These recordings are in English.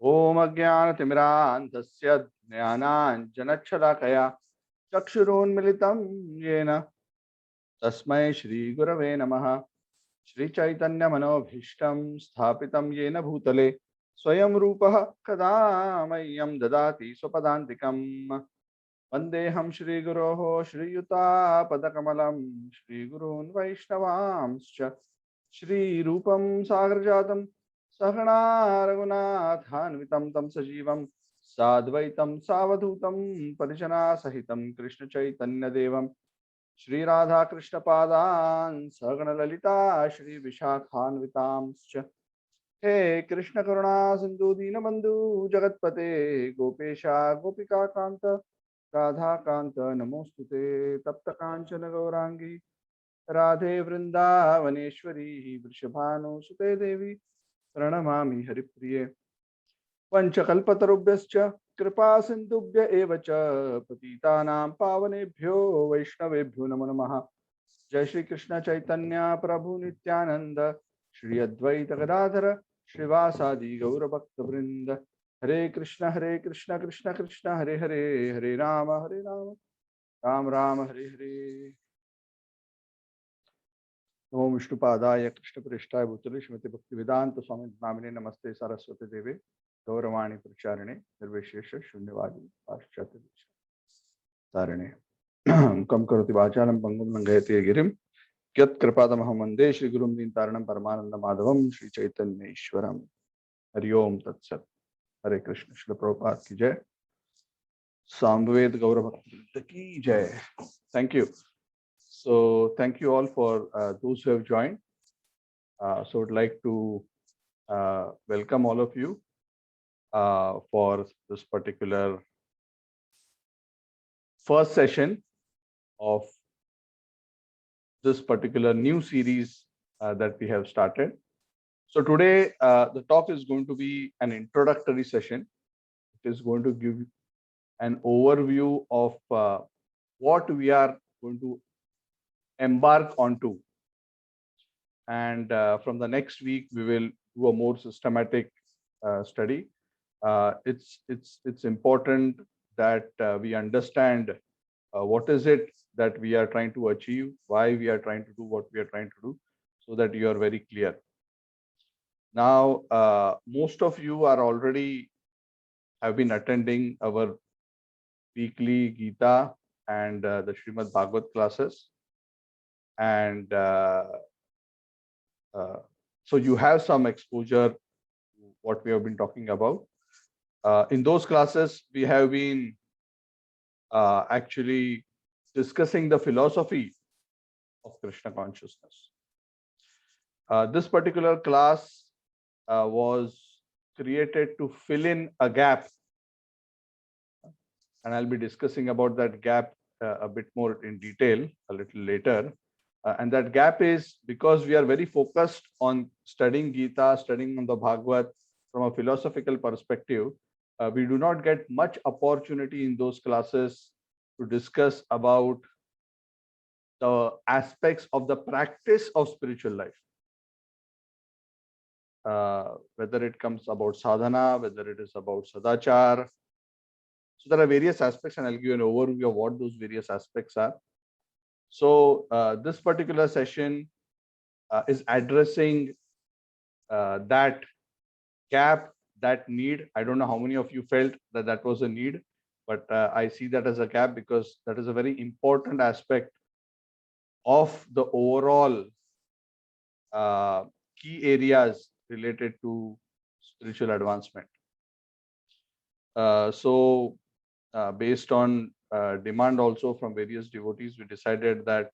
ओम अज्ञानतिमिरान्धस्य ज्ञानाञ्जनशलाकया चक्षुरुन्मिलितं येन तस्मै श्रीगुरवे नमः। श्रीचैतन्यमनोभीष्टं स्थापितं येन भूतले स्वयं रूपः कदा मह्यं ददाति स्वपदान्तिकम्। वन्देऽहं श्रीगुरोः श्रीयुतापदकमलं श्रीगुरून् वैष्णवांश्च श्रीरूपं सागरजातं सहना रघुनाथान्वितं तं सजीवं साद्वैतं सावधूतं परिजनासहितं कृष्णचैतन्यदेवं श्रीराधाकृष्णपादान् सगणललिता श्रीविशाखान्वितांश्च। हे कृष्ण करुणा सिंधु दीनबंधु जगतपते गोपेशा गोपिका कांत राधा कांत नमोस्तुते तप्त कांचन गौरांगी राधे वृंदावनेश्वरी वृषभानुसुते देवी प्रणमामि हरिप्रिये। पंचकल्पतरुभ्यश्च कृपा सिन्धुभ्य एव च पतितानां पावनेभ्यो वैष्णवेभ्यो नमो नमः। जय श्री कृष्ण चैतन्य प्रभु नित्यानंद श्री अद्वैत गदाधर श्रीवासादि गौर भक्त वृंद। हरे कृष्ण कृष्ण कृष्ण हरे हरे, हरे राम राम राम हरे हरे। नमो विष्णुपादाय कृष्णप्रेष्ठाय भूतले श्रीमते भक्तिवेदांत स्वामी नामिने नमस्ते सरस्वती देवे गौरवाणी प्रचारिणे निर्विशेष शून्यवादी पाश्चात्य तारिणे कम करोति वाचालं पंगुं लंघयते गिरिं यत्कृपातमहं वन्दे श्रीगुरुं दीनतारिणं परमानन्दमाधवं श्रीचैतन्येश्वरम्। हरि ओम तत्सत्। हरे कृष्ण। श्रील प्रभुपाद की जय। सामवेद गौर भक्त की जय। Thank you. So thank you all for those who have joined. So I'd like to welcome all of you for this particular first session of this particular new series that we have started. So today the talk is going to be an introductory session. It is going to give an overview of what we are going to embark onto, and from the next week we will do a more systematic study. It's important that we understand what is it that we are trying to achieve, why we are trying to do what we are trying to do, so that you are very clear. Now, most of you are already have been attending our weekly Gita and the Srimad Bhagavad classes, and so you have some exposure to what we have been talking about. In those classes, we have been actually discussing the philosophy of Krishna consciousness. This particular class was created to fill in a gap, and I'll be discussing about that gap a bit more in detail a little later. And that gap is because we are very focused on studying Gita, studying on the Bhagavad from a philosophical perspective. We do not get much opportunity in those classes to discuss about the aspects of the practice of spiritual life. Whether it comes about sadhana, whether it is about sadachar. So there are various aspects, and I'll give you an overview of what those various aspects are. So this particular session is addressing that gap, that need. I don't know how many of you felt that that was a need, but I see that as a gap because that is a very important aspect of the overall key areas related to spiritual advancement. So based on demand also from various devotees, we decided that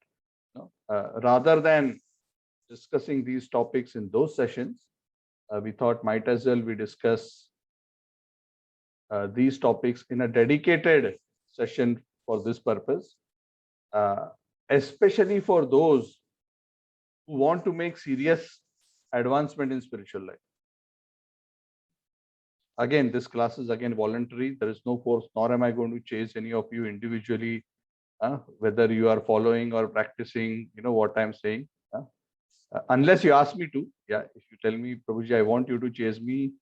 rather than discussing these topics in those sessions, we thought might as well we discuss these topics in a dedicated session for this purpose, especially for those who want to make serious advancement in spiritual life. Again, this class is again voluntary. There is no force, nor am I going to chase any of you individually, whether you are following or practicing, what I'm saying. Unless you ask me to. Yeah, if you tell me, Prabhuji, I want you to chase me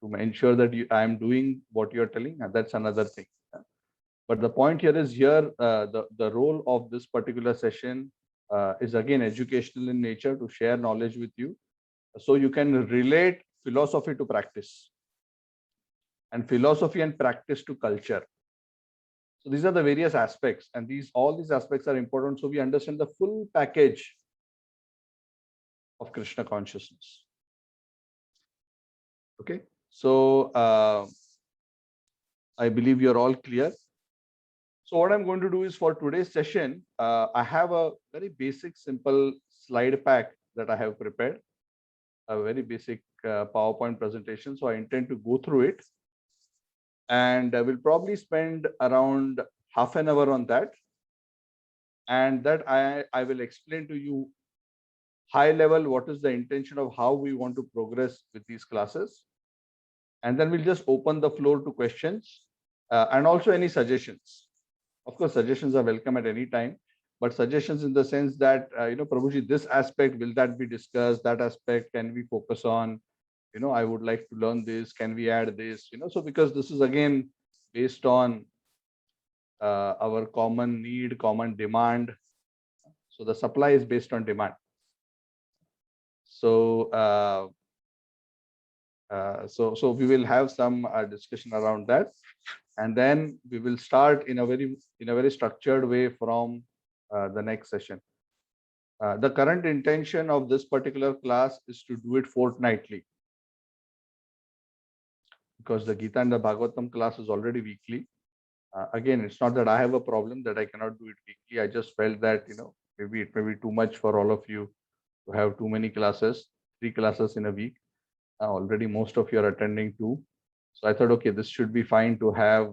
to ensure that I am doing what you're telling, that's another thing. But the point here is the role of this particular session is again educational in nature, to share knowledge with you, so you can relate philosophy to practice and philosophy and practice to culture. So these are the various aspects, and all these aspects are important, so we understand the full package of Krishna consciousness. Okay, so I believe you're all clear. So what I'm going to do is, for today's session, I have a very basic, simple slide pack that I have prepared, a very basic PowerPoint presentation. So I intend to go through it, and I will probably spend around half an hour on that. And that I will explain to you high level what is the intention of how we want to progress with these classes. And then we'll just open the floor to questions and also any suggestions. Of course, suggestions are welcome at any time, but suggestions in the sense that, Prabhuji, this aspect, will that be discussed? That aspect, can we focus on? I would like to learn this. Can we add this? So because this is again based on our common need, common demand. So the supply is based on demand. So, so we will have some discussion around that, and then we will start in a very structured way from the next session. The current intention of this particular class is to do it fortnightly, because the Gita and the Bhagavatam class is already weekly. Again, it's not that I have a problem that I cannot do it weekly. I just felt that maybe it may be too much for all of you to have too many classes, 3 classes in a week. Already most of you are attending 2. So I thought, okay, this should be fine to have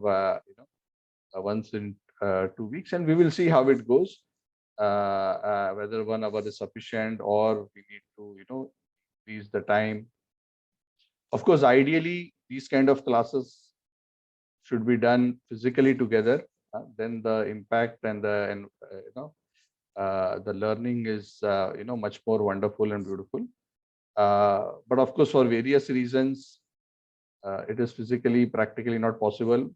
once in 2 weeks, and we will see how it goes. Whether 1 hour is sufficient, or we need to increase the time. Of course, ideally these kind of classes should be done physically together. Then the impact and the learning is much more wonderful and beautiful. But of course, for various reasons, it is physically, practically not possible.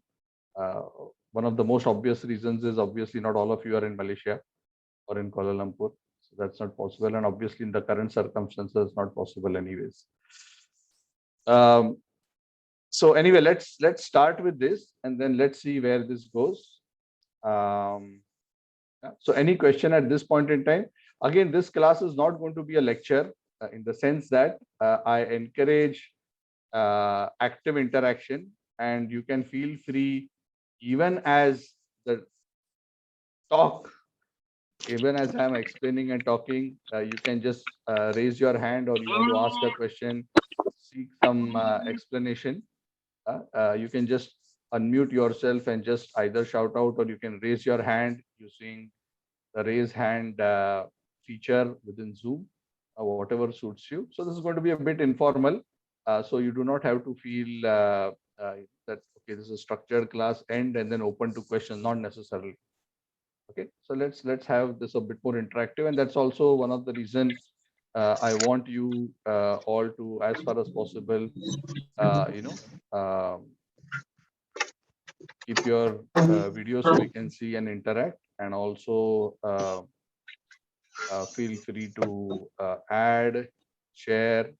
One of the most obvious reasons is, obviously not all of you are in Malaysia or in Kuala Lumpur, so that's not possible, and obviously in the current circumstances not possible anyways. So anyway, let's start with this, and then let's see where this goes. So any question at this point in time? Again, this class is not going to be a lecture, in the sense that I encourage active interaction, and you can feel free, even as the talk, even as I'm explaining and talking, you can just raise your hand, or you want to ask a question, seek some explanation. You can just unmute yourself and just either shout out, or you can raise your hand using the raise hand feature within Zoom, whatever suits you. So this is going to be a bit informal. So you do not have to feel that, okay, this is a structured class and then open to questions, not necessarily. Okay, so let's have this a bit more interactive, and that's also one of the reasons I want you all to, as far as possible, keep your video so we can see and interact, and also feel free to add, share.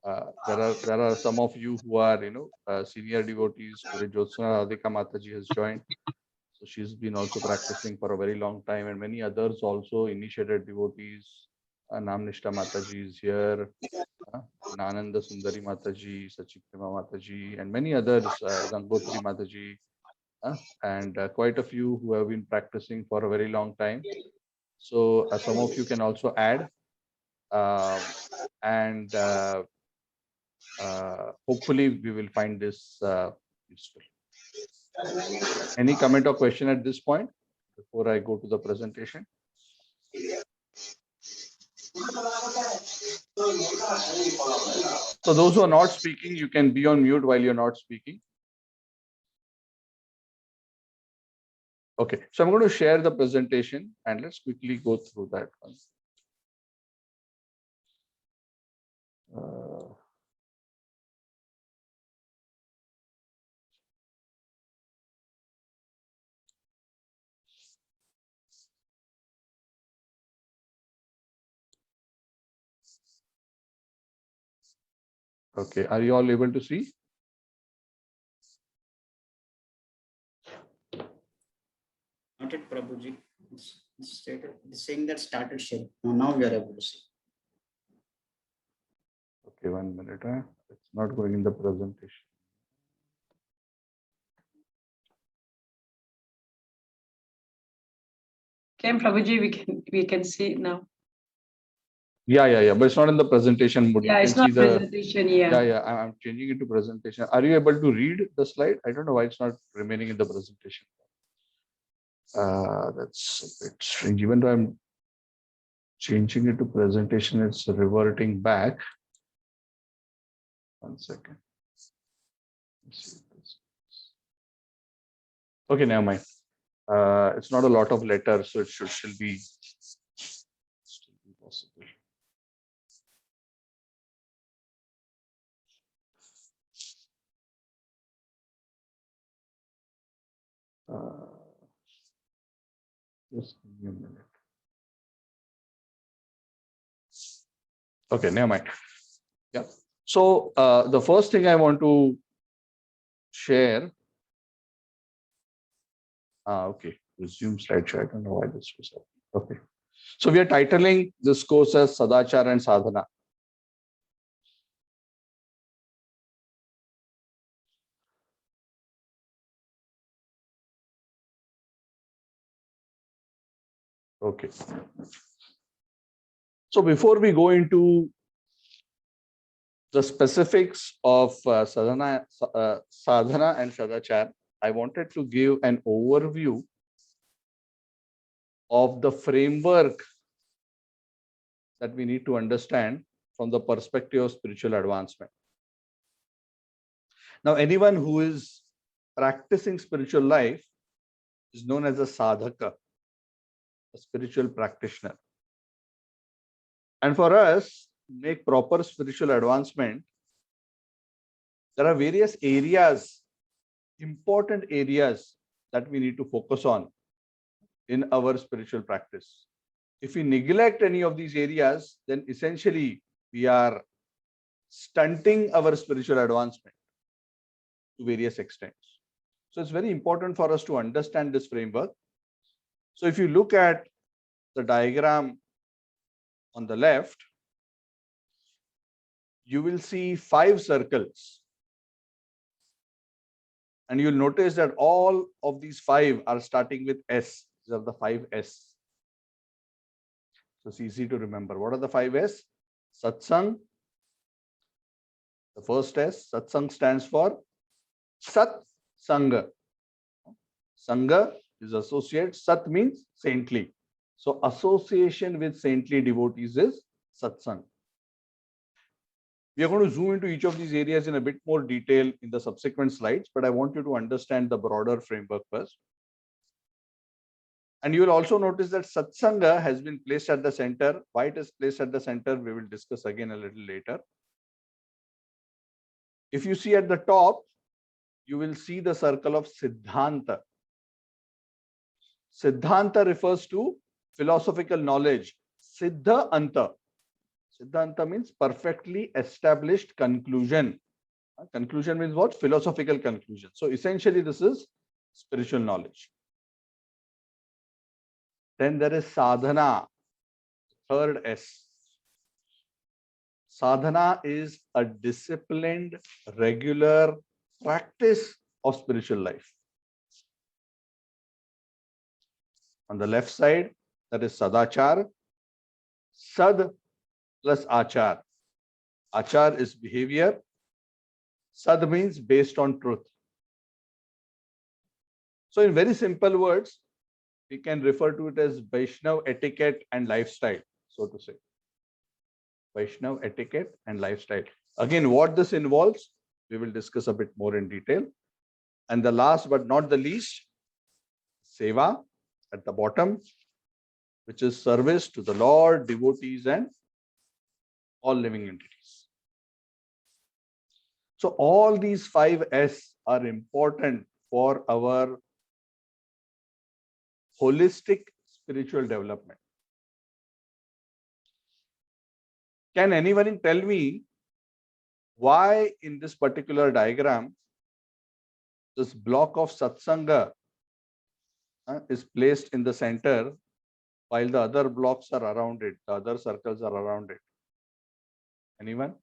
There are some of you who are senior devotees. Today Jyotsna Radhika Mataji has joined, so she's been also practicing for a very long time, and many others also, initiated devotees. Namnishta Mataji is here, Nananda Sundari Mataji, Sachiprema Mataji, and many others, Gangotri Mataji, and quite a few who have been practicing for a very long time. So some of you can also add, and hopefully we will find this useful. Any comment or question at this point before I go to the presentation? So those who are not speaking, you can be on mute while you're not speaking. Okay, so I'm going to share the presentation, and let's quickly go through that one. Okay, are you all able to see? Not it, Prabhuji. It's saying that started sharing. Now we are able to see. Okay, 1 minute. It's not going in the presentation. Okay, Prabhuji, we can see it now. Yeah, but it's not in the presentation mode. Yeah, You it's can see not the. presentation. Yeah. I'm changing it to presentation. Are you able to read the slide? I don't know why it's not remaining in the presentation. That's a bit strange. Even though I'm changing it to presentation, it's reverting back. 1 second. Let's see this. Okay, never mind. It's not a lot of letters, so it should still be possible. Just give me a minute. Okay, never mind. Yeah. So the first thing I want to share. Okay, resume slideshow. I don't know why this was happening. Okay. So we are titling this course as Sadachar and Sadhana. Okay. So before we go into the specifics of sadhana and sadachar, I wanted to give an overview of the framework that we need to understand from the perspective of spiritual advancement. Now, anyone who is practicing spiritual life is known as a sadhaka, a spiritual practitioner. And for us to make proper spiritual advancement, there are various areas, important areas that we need to focus on in our spiritual practice. If we neglect any of these areas, then essentially we are stunting our spiritual advancement to various extents. So it's very important for us to understand this framework. So if you look at the diagram on the left, you will see 5 circles. And you'll notice that all of these 5 are starting with S. These are the 5 S. So it's easy to remember. What are the 5 S? Satsang. The first S, Satsang, stands for Sat Sangha. Sangha is associate. Sat means saintly. So association with saintly devotees is Satsang. We are going to zoom into each of these areas in a bit more detail in the subsequent slides, but I want you to understand the broader framework first. And you will also notice that Satsanga has been placed at the center. Why it is placed at the center, we will discuss again a little later. If you see at the top, you will see the circle of Siddhanta. Siddhanta refers to philosophical knowledge. Siddha Anta. Siddha Anta means perfectly established conclusion. Conclusion means what? Philosophical conclusion. So essentially this is spiritual knowledge. Then there is sadhana, third S. Sadhana is a disciplined, regular practice of spiritual life. On the left side, that is sadachar. Sad plus achar. Achar is behavior. Sad means based on truth. So in very simple words, we can refer to it as Vaishnav etiquette and lifestyle, so to say. Vaishnav etiquette and lifestyle. Again, what this involves, we will discuss a bit more in detail. And the last but not the least, seva at the bottom, which is service to the Lord, devotees, and all living entities. So all these 5 S are important for our holistic spiritual development. Can anyone tell me why in this particular diagram, this block of satsanga is placed in the center while the other blocks are around it, the other circles are around it. Anyone?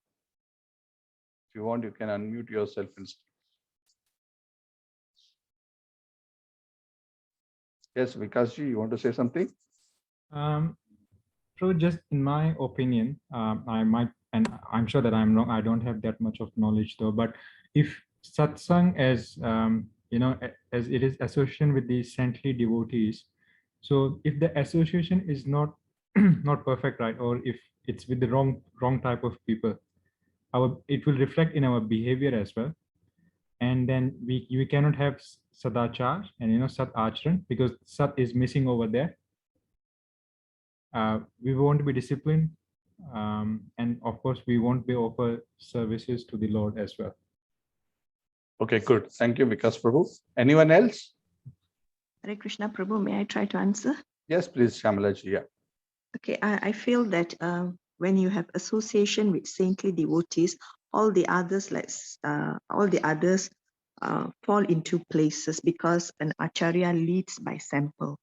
If you want, you can unmute yourself and speak. Yes, Vikasji, you want to say something? So just in my opinion, I might, and I'm sure that I'm wrong, I don't have that much of knowledge though, but if satsang as, as it is association with the saintly devotees, so if the association is not not perfect, right, or if it's with the wrong type of people, it will reflect in our behavior as well. And then we cannot have sadachar and sat acharan because sat is missing over there. We won't be disciplined, and of course we won't be offer services to the Lord as well. Okay, good. Thank you, Vikas Prabhu. Anyone else? Hare Krishna Prabhu, may I try to answer? Yes, please, Shamalaji. Yeah. Okay, I feel that when you have association with saintly devotees, all the others fall into places because an acharya leads by sample.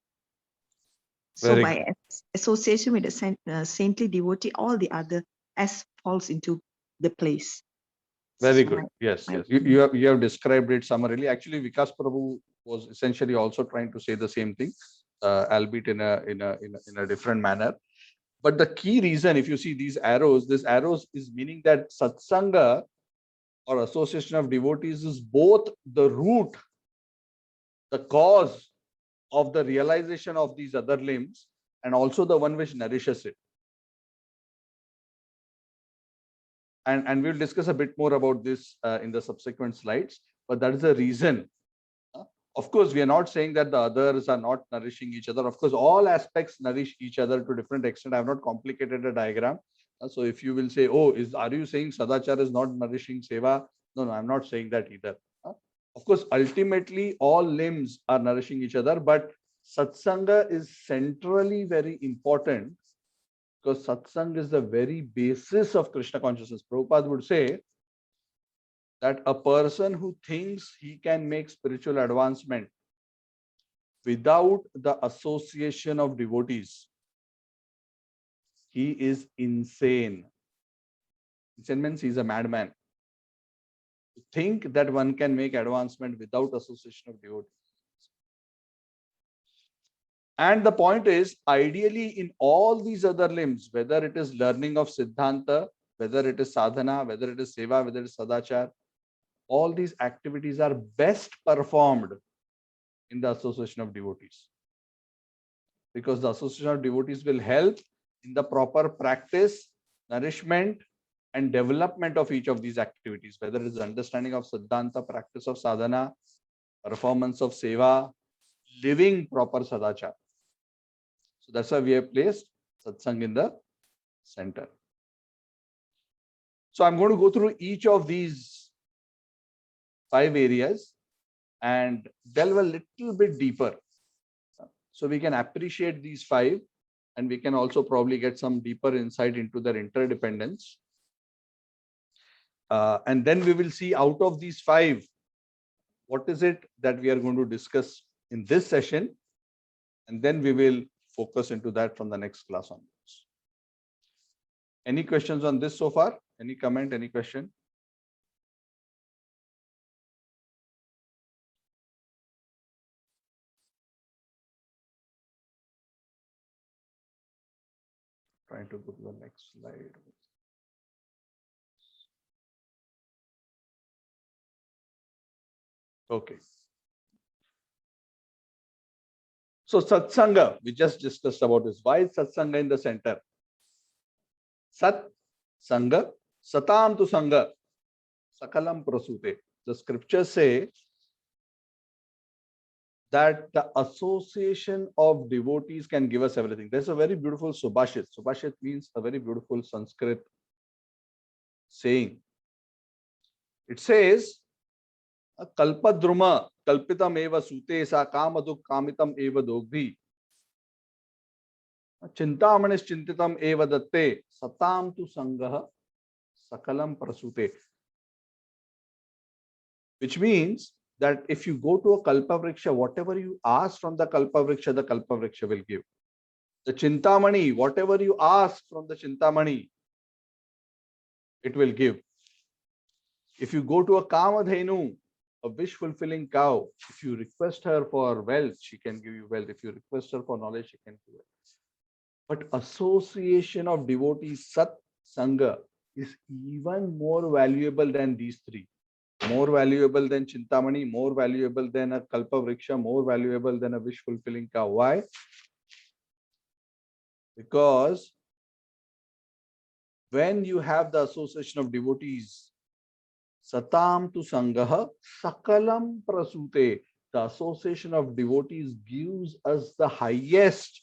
So Very by association with a saintly devotee, all the other S falls into the place. Very So good. Yes, my yes. You have described it summarily. Actually, Vikas Prabhu was essentially also trying to say the same thing, albeit in a different manner. But the key reason, if you see these arrows, this arrows is meaning that satsanga or association of devotees is both the root, the cause of the realization of these other limbs, and also the one which nourishes it. And we'll discuss a bit more about this in the subsequent slides, but that is the reason. Of course, we are not saying that the others are not nourishing each other. Of course, all aspects nourish each other to different extent. I have not complicated a diagram. So if you will say, oh, are you saying Sadachar is not nourishing Seva? No, I'm not saying that either. Of course, ultimately, all limbs are nourishing each other, but Satsanga is centrally very important because Satsang is the very basis of Krishna consciousness. Prabhupada would say that a person who thinks he can make spiritual advancement without the association of devotees, he is insane. Insane means he's a madman. To think that one can make advancement without association of devotees. And the point is, ideally, in all these other limbs, whether it is learning of Siddhanta, whether it is sadhana, whether it is seva, whether it is sadachar, all these activities are best performed in the association of devotees. Because the association of devotees will help in the proper practice, nourishment, and development of each of these activities, whether it is understanding of Siddhanta, practice of sadhana, performance of seva, living proper sadachar. So that's why we have placed satsang in the center. So I'm going to go through each of these 5 areas and delve a little bit deeper. So we can appreciate these 5 and we can also probably get some deeper insight into their interdependence. And then we will see out of these 5, what is it that we are going to discuss in this session. And then we will focus into that from the next class onwards. Any questions on this so far? Any comment, any question? Trying to go to the next slide. Okay. So satsanga, we just discussed about this. Why is satsanga in the center? Sat sanga, satam tu sanga, sakalam prasute. The scriptures say that the association of devotees can give us everything. There's a very beautiful subhashit. Subhashit means a very beautiful Sanskrit saying. It says, Kalpadruma kalpitam eva sute sa kamaduk kamitam eva dogdhi. Chintamanis chintitam eva datte satam tu sangaha sakalam prasute. which means that if you go to a Kalpavriksha, whatever you ask from the Kalpavriksha, the Kalpavriksha will give. The Chintamani, whatever you ask from the Chintamani, it will give. If you go to a Kamadhenu, a wish-fulfilling cow, if you request her for wealth, she can give you wealth. If you request her for knowledge, she can give it. But association of devotees, Sat Sangha, is even more valuable than these three. More valuable than Chintamani, more valuable than a Kalpavriksha, more valuable than a wish-fulfilling cow. Why? Because when you have the association of devotees, Satam tu Sangaha Sakalam Prasute, the association of devotees gives us the highest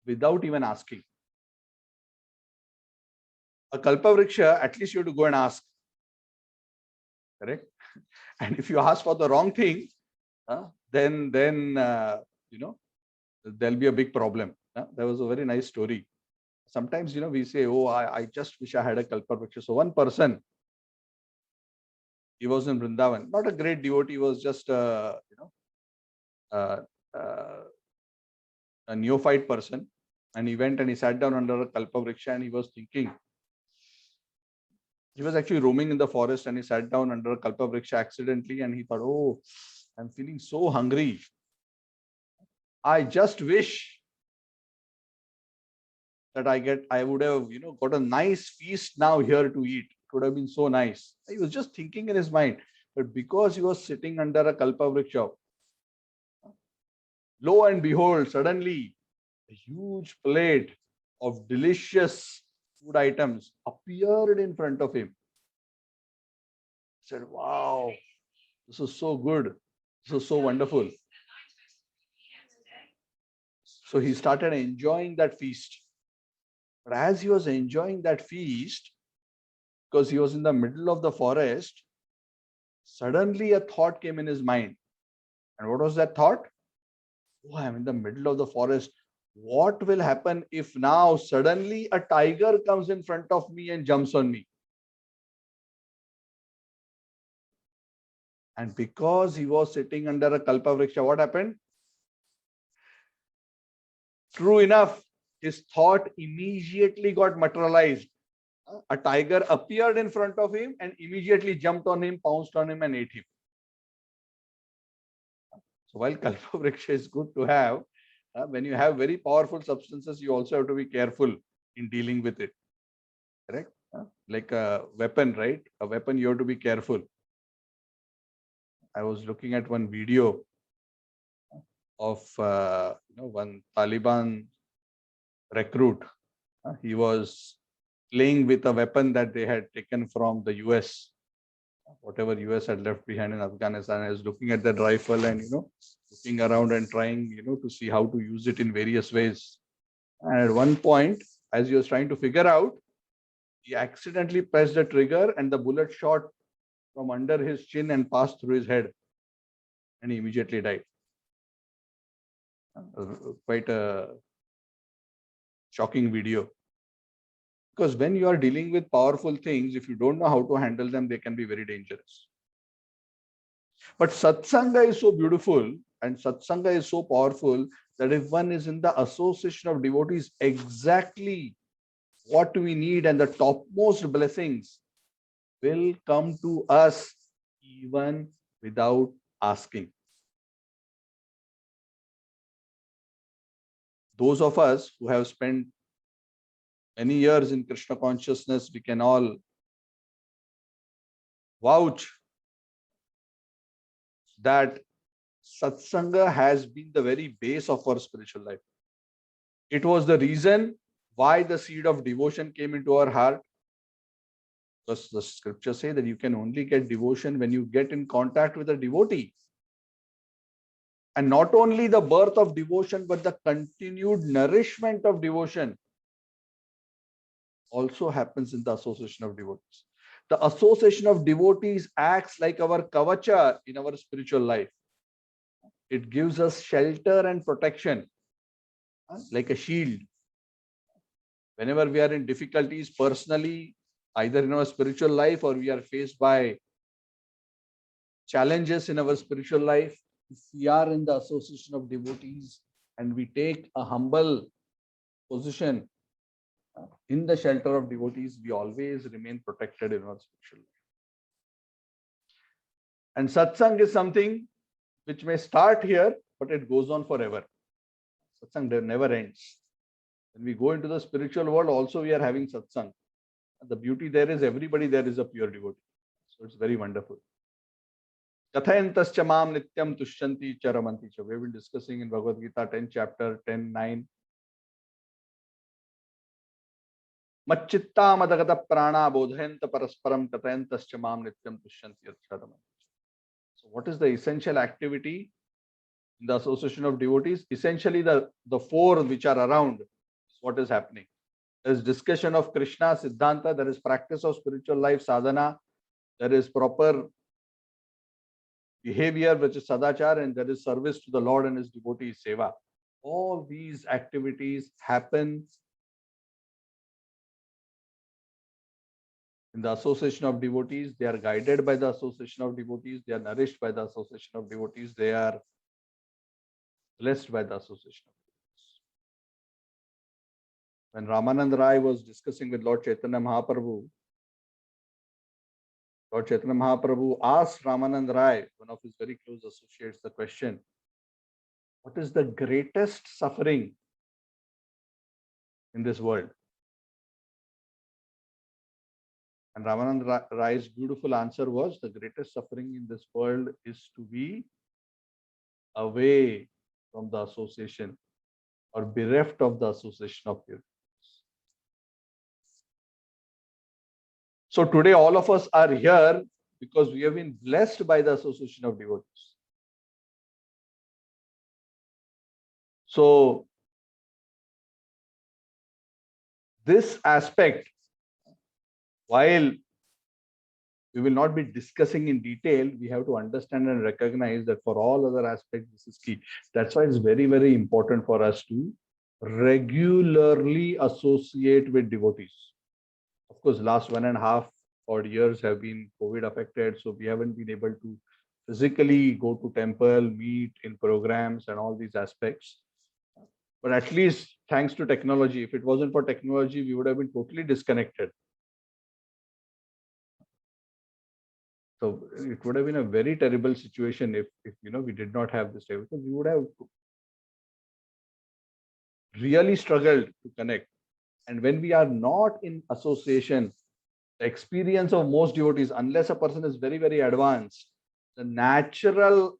without even asking. A Kalpavriksha, at least you have to go and ask. Correct? And if you ask for the wrong thing, then there'll be a big problem. There was a very nice story. Sometimes, we say, oh, I just wish I had a Kalpavriksha. So one person, he was in Vrindavan, not a great devotee, he was just a neophyte person. And he went and he sat down under a Kalpavriksha and he was thinking. He was actually roaming in the forest and he sat down under a Kalpavriksha accidentally and he thought, oh, I'm feeling so hungry. I just wish that I would have, got a nice feast now here to eat. It would have been so nice. He was just thinking in his mind, but because he was sitting under a Kalpavriksha, lo and behold, suddenly a huge plate of delicious food items appeared in front of him. He said, wow, this is so good. This is so wonderful. So he started enjoying that feast. But as he was enjoying that feast, because he was in the middle of the forest, suddenly a thought came in his mind. And what was that thought? Oh, I'm in the middle of the forest. What will happen if now suddenly a tiger comes in front of me and jumps on me? And because he was sitting under a Kalpavriksha, what happened? True enough, his thought immediately got materialized. A tiger appeared in front of him and immediately jumped on him, pounced on him and ate him. So while Kalpavriksha is good to have, when you have very powerful substances, you also have to be careful in dealing with it. Correct? Like a weapon, right? A weapon, you have to be careful. I was looking at one video of one Taliban recruit. He was playing with a weapon that they had taken from the US. Whatever US had left behind in Afghanistan. I was looking at that rifle and looking around and trying to see how to use it in various ways. And at one point, as he was trying to figure out, he accidentally pressed the trigger and the bullet shot from under his chin and passed through his head, and he immediately died. Quite a shocking video. Because when you are dealing with powerful things, if you don't know how to handle them, they can be very dangerous. But Satsanga is so beautiful and Satsanga is so powerful that if one is in the association of devotees, exactly what we need and the topmost blessings will come to us even without asking. Those of us who have spent many years in Krishna consciousness, we can all vouch that Satsanga has been the very base of our spiritual life. It was the reason why the seed of devotion came into our heart. Because the scriptures say that you can only get devotion when you get in contact with a devotee. And not only the birth of devotion, but the continued nourishment of devotion also happens in the association of devotees. The association of devotees acts like our kavacha in our spiritual life. It gives us shelter and protection, like a shield. Whenever we are in difficulties personally, either in our spiritual life or we are faced by challenges in our spiritual life, if we are in the association of devotees and we take a humble position in the shelter of devotees, we always remain protected in our spiritual life. And satsang is something which may start here, but it goes on forever. Satsang never ends. When we go into the spiritual world, also we are having satsang. And the beauty there is everybody there is a pure devotee. So it's very wonderful. Kathayantascha mam nityam tushyanti charamanti cha. We've been discussing in Bhagavad Gita 10 chapter 10:9. Macchitta madagata prana bodhayanta parasparam kathayantascha mam nityam tushyanti charamanti. So what is the essential activity in the association of devotees? Essentially the four which are around is what is happening. There is discussion of Krishna, Siddhanta, there is practice of spiritual life, sadhana, there is proper behavior, which is sadachar, and there is service to the Lord and his devotees, seva. All these activities happen in the association of devotees. They are guided by the association of devotees. They are nourished by the association of devotees. They are blessed by the association of devotees. When Ramanand Rai was discussing with Lord Chaitanya Mahaprabhu, Lord Chaitanya Mahaprabhu asked Ramanand Rai, one of his very close associates, the question, what is the greatest suffering in this world? And Ramanand Rai's beautiful answer was, the greatest suffering in this world is to be away from the association or bereft of the association of pure. So today all of us are here because we have been blessed by the association of devotees. So this aspect, while we will not be discussing in detail, we have to understand and recognize that for all other aspects, this is key. That's why it's very, very important for us to regularly associate with devotees. Of course, last 1.5 odd years have been COVID affected, so we haven't been able to physically go to temple, meet in programs and all these aspects. But at least thanks to technology, if it wasn't for technology, we would have been totally disconnected. So it would have been a very terrible situation if we did not have this, because we would have really struggled to connect. And when we are not in association, the experience of most devotees, unless a person is very, very advanced, the natural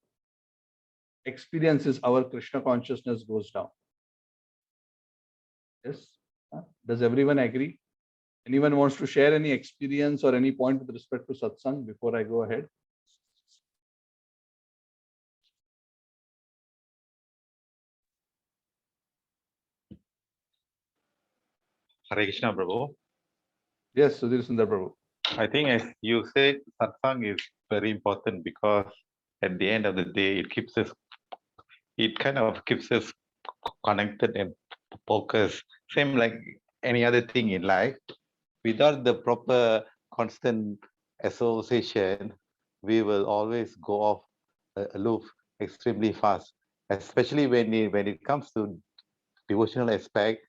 experience is our Krishna consciousness goes down. Yes? Does everyone agree? Anyone wants to share any experience or any point with respect to satsang before I go ahead? Hare Krishna, Prabhu. Yes, Sudhir Sundar Prabhu. I think as you said, satsang is very important because at the end of the day, it kind of keeps us connected and focused. Same like any other thing in life. Without the proper constant association, we will always go off aloof extremely fast, especially when it comes to devotional aspect.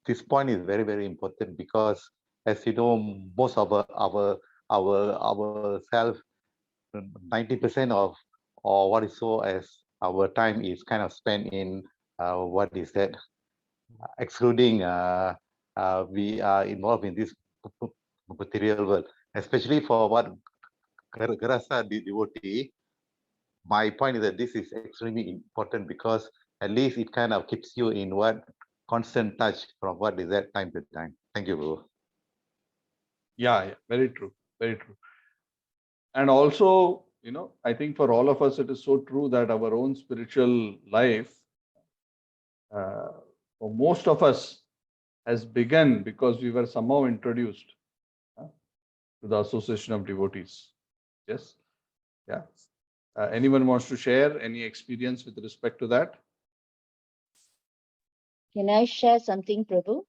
This point is very, very important because, as you know, most of our self, 90% of or what is so as our time is kind of spent in what is that? Excluding we are involved in this material world, especially for what Grasa devotee. My point is that this is extremely important because at least it kind of keeps you in what constant touch from what is that time to time. Thank you, Prabhu. Yeah, very true. Very true. And also, I think for all of us, it is so true that our own spiritual life, for most of us, has begun because we were somehow introduced to the association of devotees. Yes? Yeah. Anyone wants to share any experience with respect to that? Can I share something, Prabhu?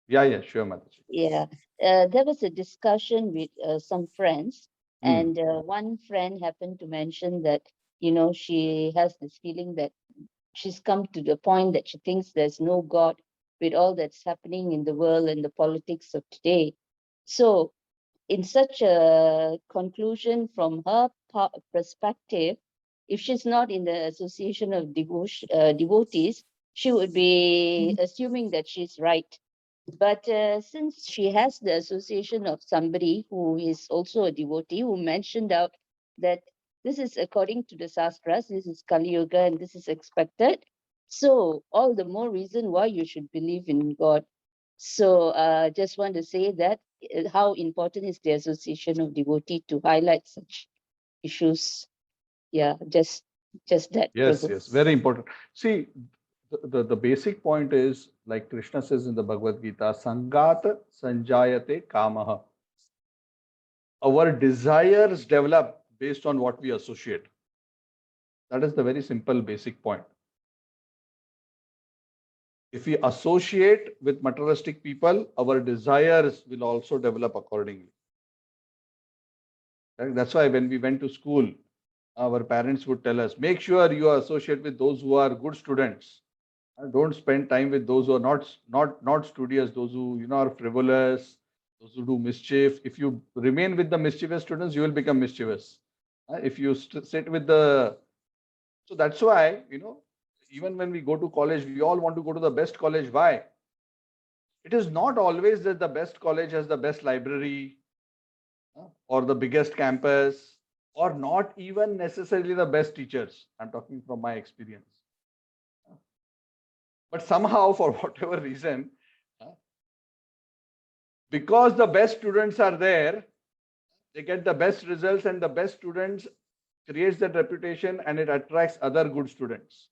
Yeah, sure, Mataji. Yeah, there was a discussion with some friends, And one friend happened to mention that, you know, she has this feeling that she's come to the point that she thinks there's no God with all that's happening in the world and the politics of today. So, in such a conclusion from her perspective, if she's not in the association of devotees, she would be assuming that she's right. But since she has the association of somebody who is also a devotee, who mentioned out that this is according to the Sastras, this is Kali Yuga and this is expected. So all the more reason why you should believe in God. So just want to say that how important is the association of devotee to highlight such issues. Yeah, just that. Yes, Prabhu. yes, very important. See, the basic point is, like Krishna says in the Bhagavad Gita, Sangat Sanjayate Kamaha. Our desires develop based on what we associate. That is the very simple basic point. If we associate with materialistic people, our desires will also develop accordingly. Right? That's why when we went to school, our parents would tell us, make sure you associate with those who are good students. Don't spend time with those who are not studious, those who are frivolous, those who do mischief. If you remain with the mischievous students, you will become mischievous. If you sit with the, so that's why even when we go to college, we all want to go to the best college. Why? It is not always that the best college has the best library or the biggest campus, or not even necessarily the best teachers. I'm talking from my experience. But somehow, for whatever reason, because the best students are there, they get the best results, and the best students creates that reputation, and it attracts other good students.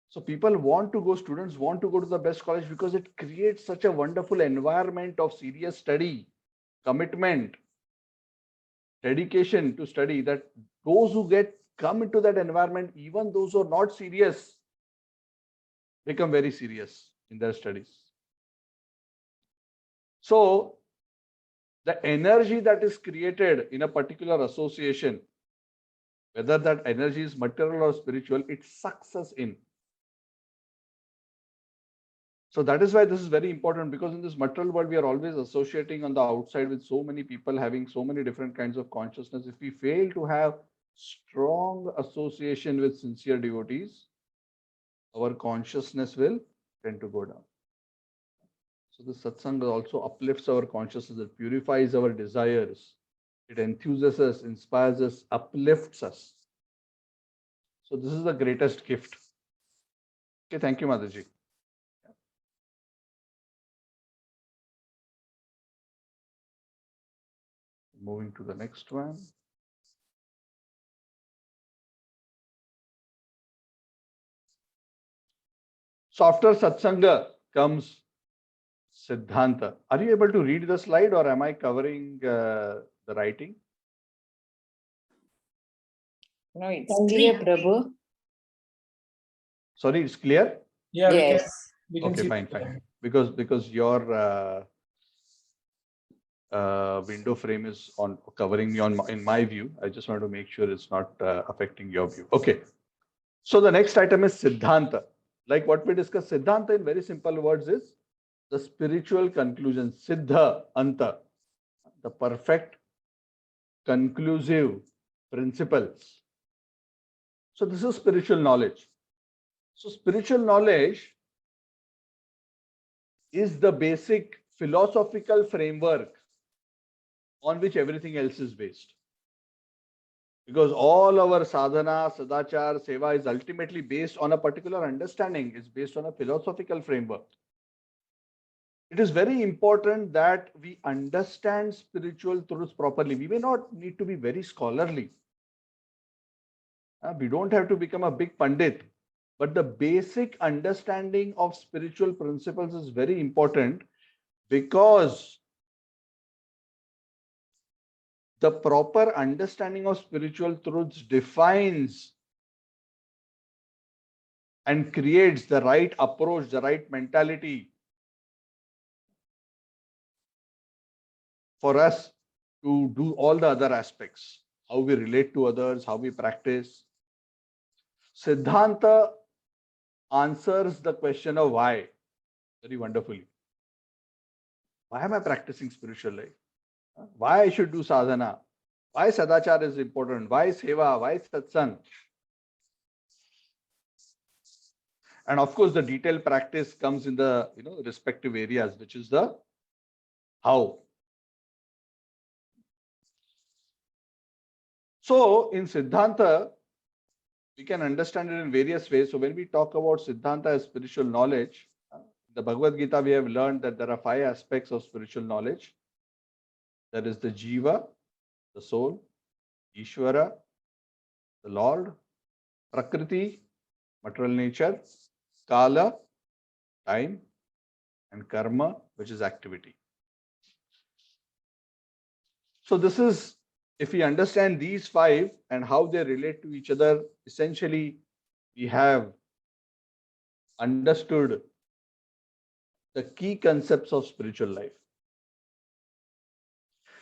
So people want to go, students want to go to the best college because it creates such a wonderful environment of serious study, commitment, dedication to study, that those who come into that environment, even those who are not serious, become very serious in their studies. So the energy that is created in a particular association, whether that energy is material or spiritual, it sucks us in. So that is why this is very important, because in this material world, we are always associating on the outside with so many people having so many different kinds of consciousness. If we fail to have strong association with sincere devotees, our consciousness will tend to go down. So the satsang also uplifts our consciousness, it purifies our desires, it enthuses us, inspires us, uplifts us. So this is the greatest gift. Okay, thank you, Mataji. Moving to the next one. So after satsanga comes Siddhanta. Are you able to read the slide, or am I covering the writing? No, it's clear, Prabhu. Sorry, it's clear? Yeah, Yes. we can Okay, see. fine. Because your window frame is on covering me in my view. I just want to make sure it's not affecting your view. Okay. So the next item is Siddhanta. Like what we discussed, Siddhanta in very simple words is the spiritual conclusion. Siddha, Anta, the perfect conclusive principles. So this is spiritual knowledge. So spiritual knowledge is the basic philosophical framework on which everything else is based. Because all our sadhana, sadachar, seva is ultimately based on a particular understanding, is based on a philosophical framework. It is very important that we understand spiritual truths properly. We may not need to be very scholarly. We don't have to become a big pandit, but the basic understanding of spiritual principles is very important, because the proper understanding of spiritual truths defines and creates the right approach, the right mentality for us to do all the other aspects, how we relate to others, how we practice. Siddhanta answers the question of why very wonderfully. Why am I practicing spiritual life? Why I should do sadhana? Why sadachar is important? Why seva? Why satsang? And of course, the detailed practice comes in the respective areas, which is the how. So in Siddhanta, we can understand it in various ways. So when we talk about Siddhanta as spiritual knowledge, the Bhagavad Gita, we have learned that there are 5 aspects of spiritual knowledge. There is the Jiva, the soul, Ishvara, the Lord, Prakriti, material nature, Kala, time, and Karma, which is activity. So this is, if we understand these 5 and how they relate to each other, essentially we have understood the key concepts of spiritual life.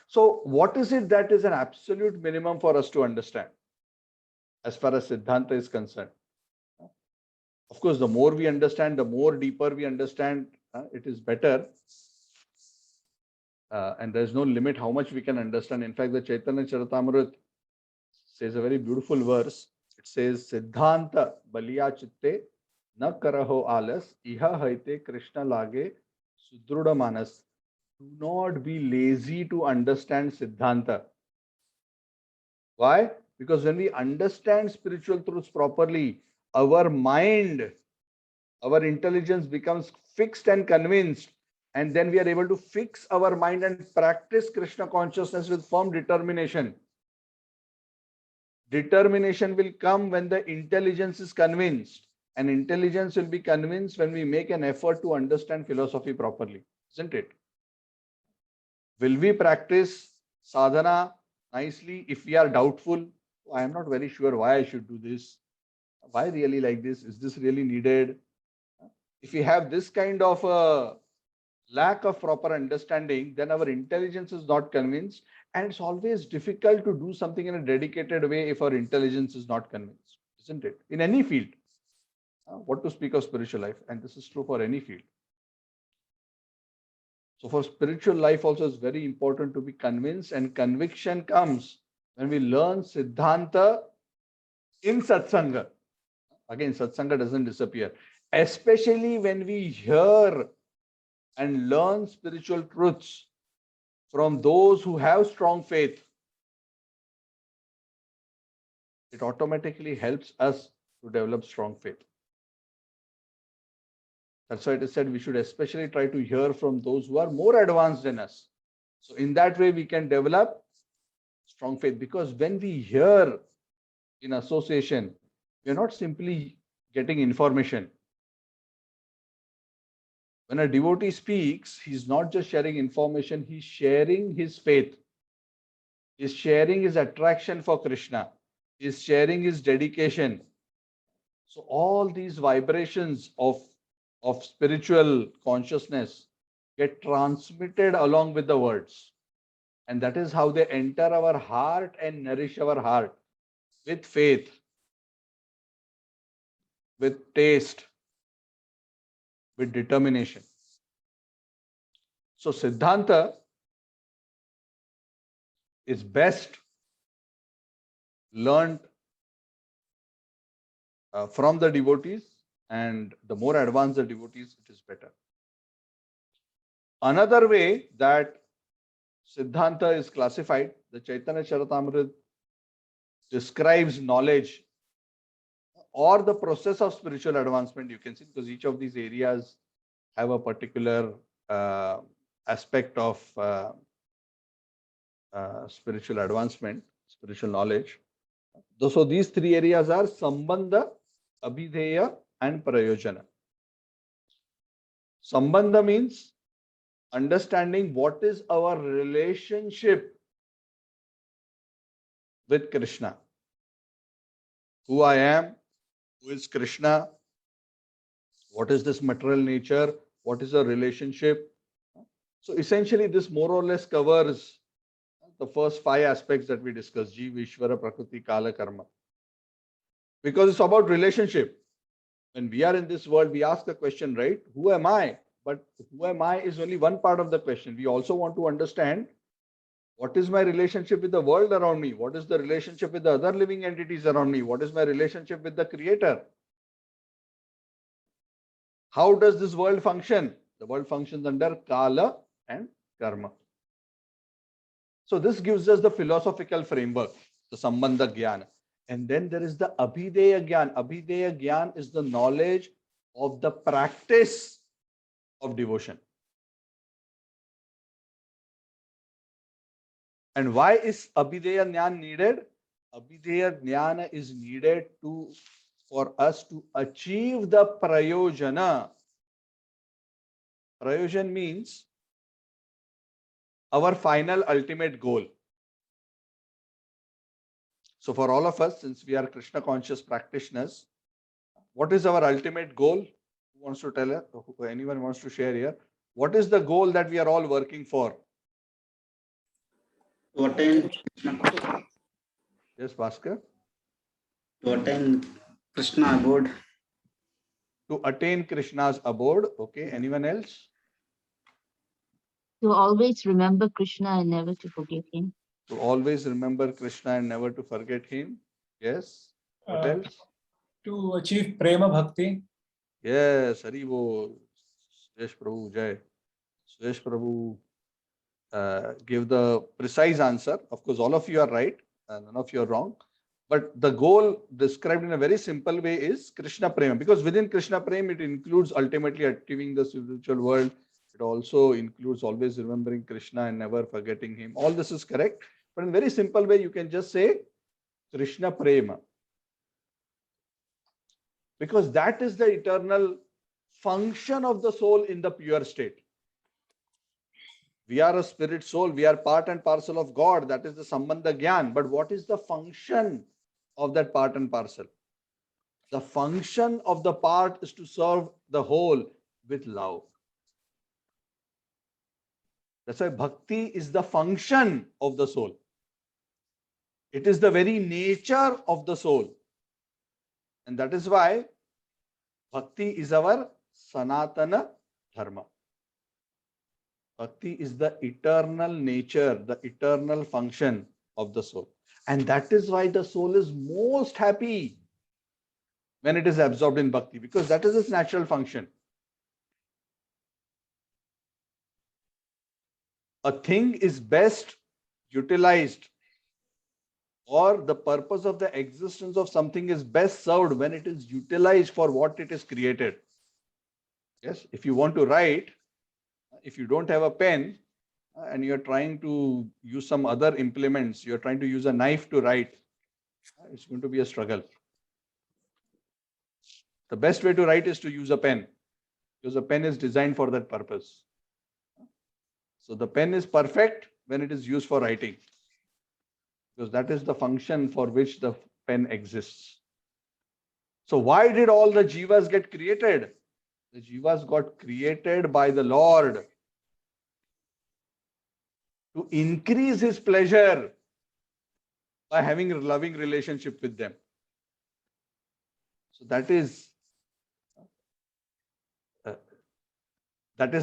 So what is it that is an absolute minimum for us to understand as far as Siddhanta is concerned? Of course, the more we understand, the more deeper we understand, it is better. And there's no limit how much we can understand. In fact, the Chaitanya Charitamrita says a very beautiful verse. It says, Siddhanta baliya chitte na karaho alas, iha haite Krishna lage sudruda manas. Do not be lazy to understand Siddhanta. Why? Because when we understand spiritual truths properly, our mind, our intelligence becomes fixed and convinced. And then we are able to fix our mind and practice Krishna consciousness with firm determination. Determination will come when the intelligence is convinced. And intelligence will be convinced when we make an effort to understand philosophy properly. Isn't it? Will we practice sadhana nicely if we are doubtful? I am not very sure why I should do this. Why really like this? Is this really needed? If we have this kind of a lack of proper understanding, then our intelligence is not convinced. And it's always difficult to do something in a dedicated way if our intelligence is not convinced, isn't it? In any field. What to speak of spiritual life? And this is true for any field. So for spiritual life also, it's very important to be convinced, and conviction comes when we learn Siddhanta in Satsanga. Again, Satsanga doesn't disappear. Especially when we hear and learn spiritual truths from those who have strong faith. It automatically helps us to develop strong faith. That's why it is said we should especially try to hear from those who are more advanced than us. So in that way, we can develop strong faith, because when we hear in association, we are not simply getting information. When a devotee speaks, he's not just sharing information, he's sharing his faith. He's sharing his attraction for Krishna. He's sharing his dedication. So all these vibrations of spiritual consciousness get transmitted along with the words. And that is how they enter our heart and nourish our heart with faith, with taste, with determination. So Siddhanta is best learned from the devotees, and the more advanced the devotees, it is better. Another way that Siddhanta is classified, the Chaitanya Charitamrita describes knowledge or the process of spiritual advancement, you can see, because each of these areas have a particular aspect of spiritual advancement, spiritual knowledge. So these 3 areas are Sambandha, Abhideya, and Prayojana. Sambandha means understanding what is our relationship with Krishna. Who I am, who is Krishna, what is this material nature, what is the relationship. So essentially this more or less covers the first 5 aspects that we discussed, Jeev, Ishvara, Prakriti, Kala, Karma. Because it's about relationship. When we are in this world, we ask the question, right? Who am I? But who am I is only one part of the question. We also want to understand what is my relationship with the world around me? What is the relationship with the other living entities around me? What is my relationship with the Creator? How does this world function? The world functions under Kala and Karma. So this gives us the philosophical framework, the Sambandha Gyan. And then there is the Abhideya Gyan. Abhideya Gyan is the knowledge of the practice of devotion. And why is Abhideya Jnana needed? Abhideya Jnana is needed for us to achieve the Prayojana. Prayojan means our final ultimate goal. So for all of us, since we are Krishna conscious practitioners, what is our ultimate goal? Who wants to tell us? Anyone wants to share here? What is the goal that we are all working for? To attain Krishna, Yes, Bhaskar. to attain Krishna abode, To attain Krishna's abode. Okay. Anyone else? To always remember Krishna and never to forget him. To always remember Krishna and never to forget him. Yes. What else? To achieve prema bhakti. Yes, Hari Bol. Suresh Prabhu, Jai. Suresh Prabhu gave the precise answer. Of course, all of you are right. None of you are wrong. But the goal described in a very simple way is Krishna Prema. Because within Krishna Prema, it includes ultimately achieving the spiritual world. It also includes always remembering Krishna and never forgetting him. All this is correct. But in a very simple way, you can just say Krishna Prema. Because that is the eternal function of the soul in the pure state. We are a spirit soul. We are part and parcel of God. That is the Sambandha Gyan. But what is the function of that part and parcel? The function of the part is to serve the whole with love. That's why bhakti is the function of the soul. It is the very nature of the soul. And that is why bhakti is our Sanatana Dharma. Bhakti is the eternal nature, the eternal function of the soul. And that is why the soul is most happy when it is absorbed in bhakti, because that is its natural function. A thing is best utilized, or the purpose of the existence of something is best served when it is utilized for what it is created. Yes, if you want to write, if you don't have a pen and you're trying to use some other implements, you're trying to use a knife to write, it's going to be a struggle. The best way to write is to use a pen, because a pen is designed for that purpose. So the pen is perfect when it is used for writing, because that is the function for which the pen exists. So why did all the jivas get created? The jivas got created by the Lord to increase his pleasure by having a loving relationship with them. So that is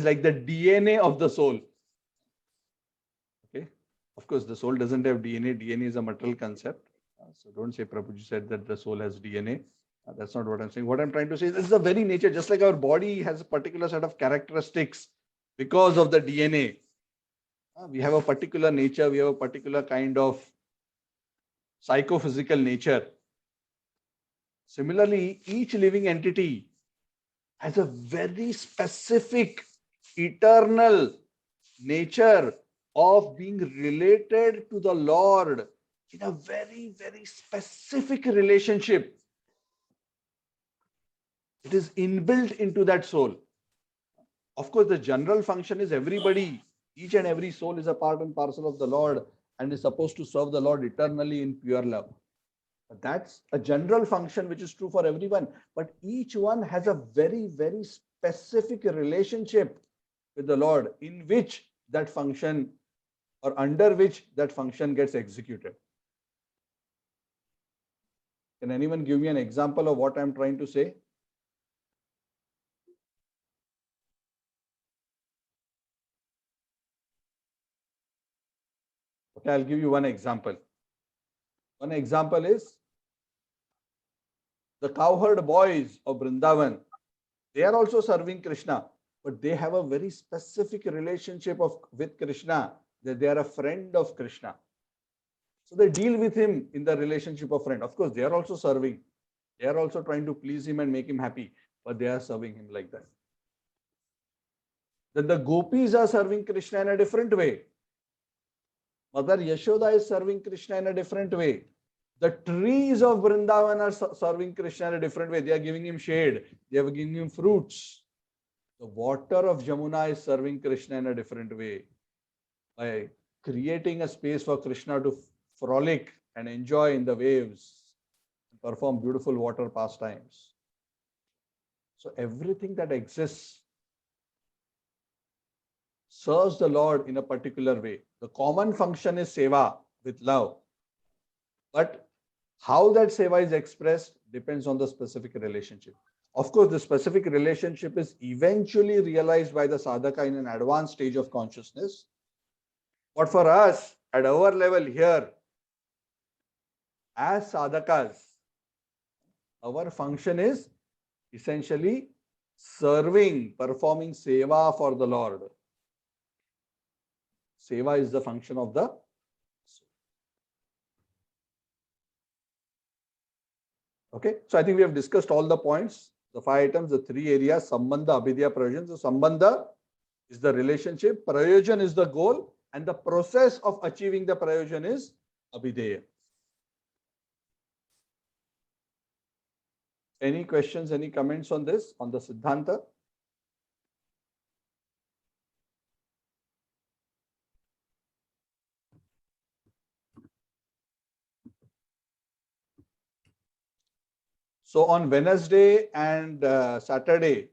like the DNA of the soul. Okay. Of course, the soul doesn't have DNA. DNA is a material concept. So don't say Prabhuji said that the soul has DNA. That's not what I'm saying. What I'm trying to say is this is the very nature, just like our body has a particular set of characteristics because of the DNA. We have a particular nature, we have a particular kind of psychophysical nature. Similarly, each living entity has a very specific, eternal nature of being related to the Lord in a very, very specific relationship. It is inbuilt into that soul. Of course, the general function is everybody, each and every soul is a part and parcel of the Lord and is supposed to serve the Lord eternally in pure love. But that's a general function which is true for everyone. But each one has a very, very specific relationship with the Lord in which that function or under which that function gets executed. Can anyone give me an example of what I'm trying to say? Okay, I'll give you one example. One example is the cowherd boys of Vrindavan. They are also serving Krishna, but they have a very specific relationship with Krishna, that they are a friend of Krishna. So they deal with him in the relationship of friend. Of course, they are also serving. They are also trying to please him and make him happy, but they are serving him like that. Then the gopis are serving Krishna in a different way. Mother Yashoda is serving Krishna in a different way. The trees of Vrindavan are serving Krishna in a different way. They are giving him shade. They are giving him fruits. The water of Jamuna is serving Krishna in a different way by creating a space for Krishna to frolic and enjoy in the waves, perform beautiful water pastimes. So everything that exists serves the Lord in a particular way. The common function is seva with love. But how that seva is expressed depends on the specific relationship. Of course, the specific relationship is eventually realized by the sadhaka in an advanced stage of consciousness. But for us, at our level here, as sadhakas, our function is essentially serving, performing seva for the Lord. Seva is the function of the soul. Okay, so I think we have discussed all the points, the 5 items, the 3 areas, Sambandha, Abhidya, Prayojan. So Sambandha is the relationship, Prayojan is the goal, and the process of achieving the Prayojan is Abhideya. Any questions, any comments on this, on the Siddhanta? So on Wednesday and Saturday,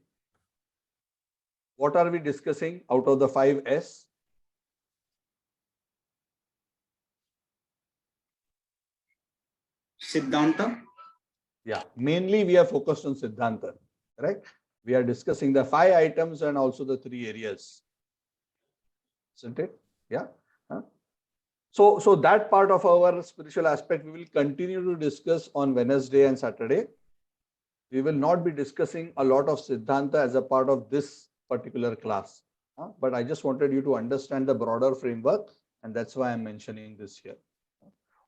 what are we discussing out of the 5S? Siddhanta. Yeah, mainly we are focused on Siddhanta, right? We are discussing the 5 items and also the 3 areas. Isn't it? Yeah. Huh? So that part of our spiritual aspect we will continue to discuss on Wednesday and Saturday. We will not be discussing a lot of Siddhanta as a part of this particular class. But I just wanted you to understand the broader framework, and that's why I'm mentioning this here.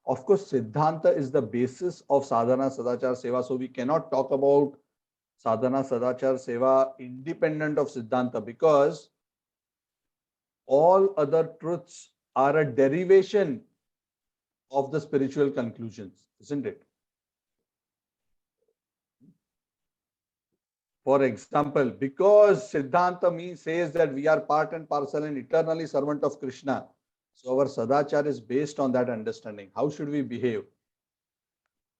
Of course, Siddhanta is the basis of Sadhana Sadachar Seva. So we cannot talk about Sadhana Sadachar Seva independent of Siddhanta, because all other truths are a derivation of the spiritual conclusions, isn't it? For example, because Siddhanta says that we are part and parcel and eternally servant of Krishna, so our Sadachar is based on that understanding. How should we behave?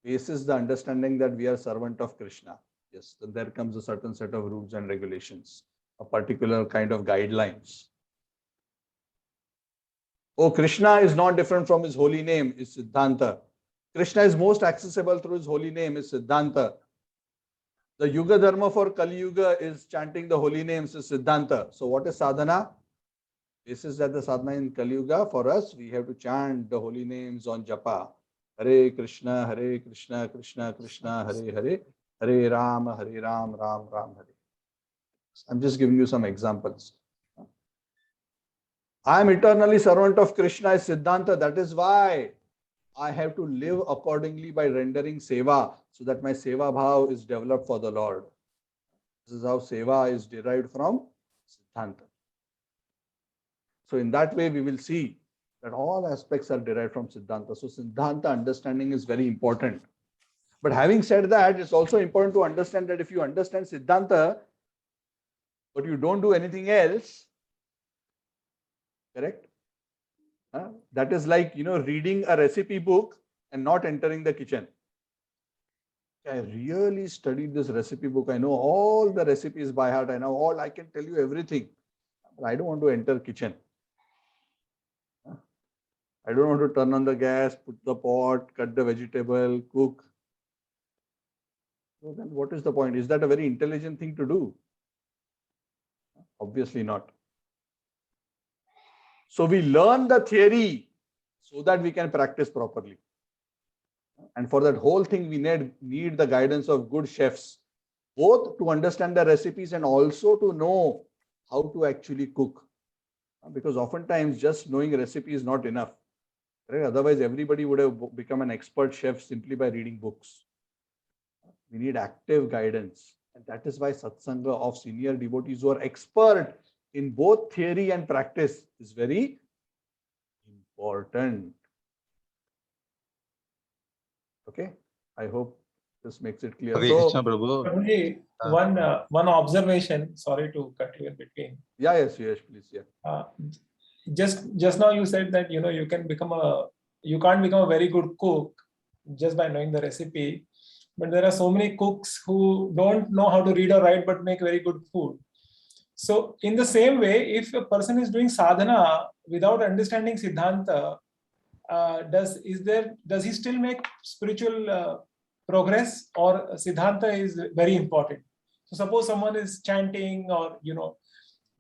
Basis the understanding that we are servant of Krishna. Yes, then there comes a certain set of rules and regulations, a particular kind of guidelines. Oh, Krishna is not different from his holy name, is Siddhanta. Krishna is most accessible through his holy name, is Siddhanta. The Yuga Dharma for Kali Yuga is chanting the holy names, is Siddhanta. So what is sadhana? This is that the sadhana in Kali Yuga, for us, we have to chant the holy names on japa. Hare Krishna, Krishna Krishna, Hare Hare, Hare Ram, Ram Ram, Hare. I'm just giving you some examples. I am eternally servant of Krishna is Siddhanta. That is why I have to live accordingly by rendering seva, so that my seva bhav is developed for the Lord. This is how seva is derived from Siddhanta. So in that way, we will see that all aspects are derived from Siddhanta. So Siddhanta understanding is very important. But having said that, it's also important to understand that if you understand Siddhanta, but you don't do anything else, correct? That is like, reading a recipe book and not entering the kitchen. I really studied this recipe book. I know all the recipes by heart. I know all, I can tell you everything. But I don't want to enter kitchen. I don't want to turn on the gas, put the pot, cut the vegetable, cook. So then what is the point? Is that a very intelligent thing to do? Obviously not. So we learn the theory so that we can practice properly. And for that whole thing, we need the guidance of good chefs, both to understand the recipes and also to know how to actually cook. Because oftentimes just knowing a recipe is not enough. Right? Otherwise, everybody would have become an expert chef simply by reading books. We need active guidance. And that is why satsanga of senior devotees who are expert in both theory and practice is very important. Okay, I hope this makes it clear. Okay, So, Krishna Prabhu. Prabhuji, one observation. Sorry to cut you in between. yeah, yes, yes, please, yeah. Just now you said that you can't become a very good cook just by knowing the recipe. But there are so many cooks who don't know how to read or write but make very good food. So in the same way, if a person is doing sadhana without understanding Siddhanta, does he still make spiritual progress, or Siddhanta is very important? So suppose someone is chanting or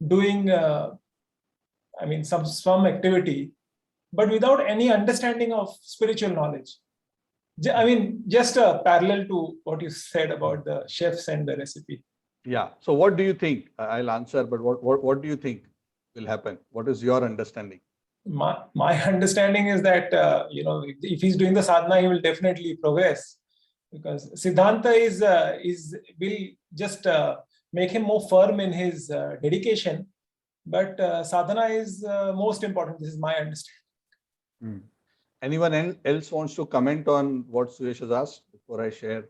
doing some activity, but without any understanding of spiritual knowledge. Just a parallel to what you said about the chefs and the recipe. Yeah. So what do you think? I'll answer, but what do you think will happen? What is your understanding? My understanding is that if he's doing the sadhana, he will definitely progress, because Siddhanta will just make him more firm in his dedication, but sadhana is most important. This is my understanding. Anyone else wants to comment on what Suyesh has asked before I share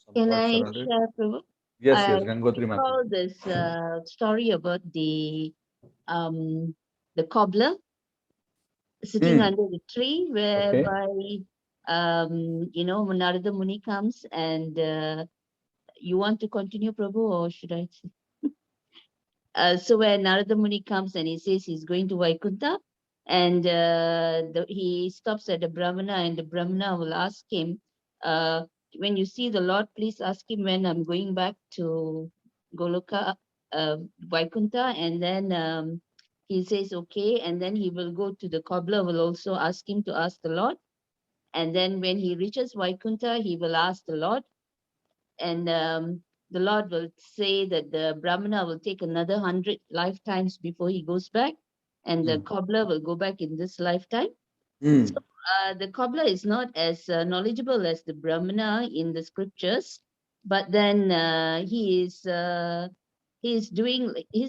some Can thoughts I around it? share, Prabhu? Yes, yes, Gangotri Mata. Recall this story about the cobbler sitting under the tree, whereby Narada Muni comes and you want to continue, Prabhu, or should I say? So where Narada Muni comes and he says he's going to Vaikuntha, and he stops at the Brahmana, and the Brahmana will ask him, when you see the Lord, please ask him when I'm going back to Goloka, Vaikuntha, and then he says, okay, and then he will go to the cobbler, will also ask him to ask the Lord. And then when he reaches Vaikuntha, he will ask the Lord. And the Lord will say that the Brahmana will take another 100 lifetimes before he goes back. And the cobbler will go back in this lifetime. So the cobbler is not as knowledgeable as the Brahmana in the scriptures, but then he's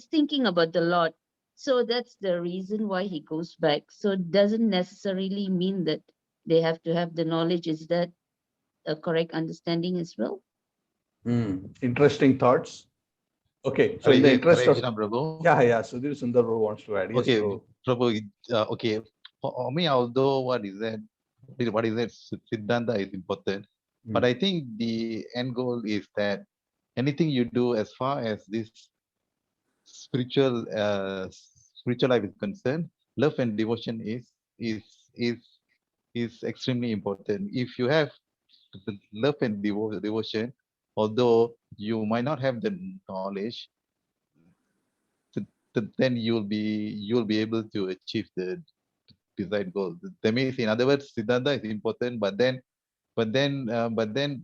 thinking about the Lord. So that's the reason why he goes back. So it doesn't necessarily mean that they have to have the knowledge. Is that a correct understanding as well? Interesting thoughts. Okay, so in the interest of Prabhu. yeah, Sudhir Sundar Prabhu wants to add. Yes, Okay, Prabhu. Prabhu. Okay, for me, although what is that? Siddhanta is important, but I think the end goal is that anything you do as far as this spiritual life is concerned, love and devotion is extremely important. If you have the love and devotion, although you might not have the knowledge, then you'll be able to achieve the desired goal. That means, in other words, Siddhanta is important, but then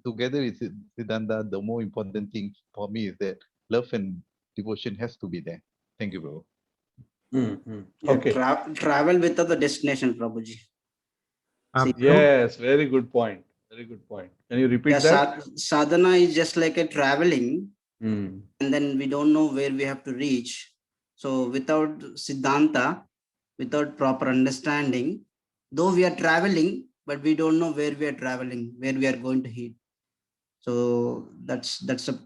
together with Siddhanta, the more important thing for me is that love and devotion has to be there. Thank you, bro. Okay. Travel without the destination, Prabhuji. Yes, very good point. Very good point. Can you repeat that? Sadhana is just like a traveling, and then we don't know where we have to reach. So without Siddhanta, without proper understanding, though we are traveling, but we don't know where we are traveling, where we are going to hit. So that's a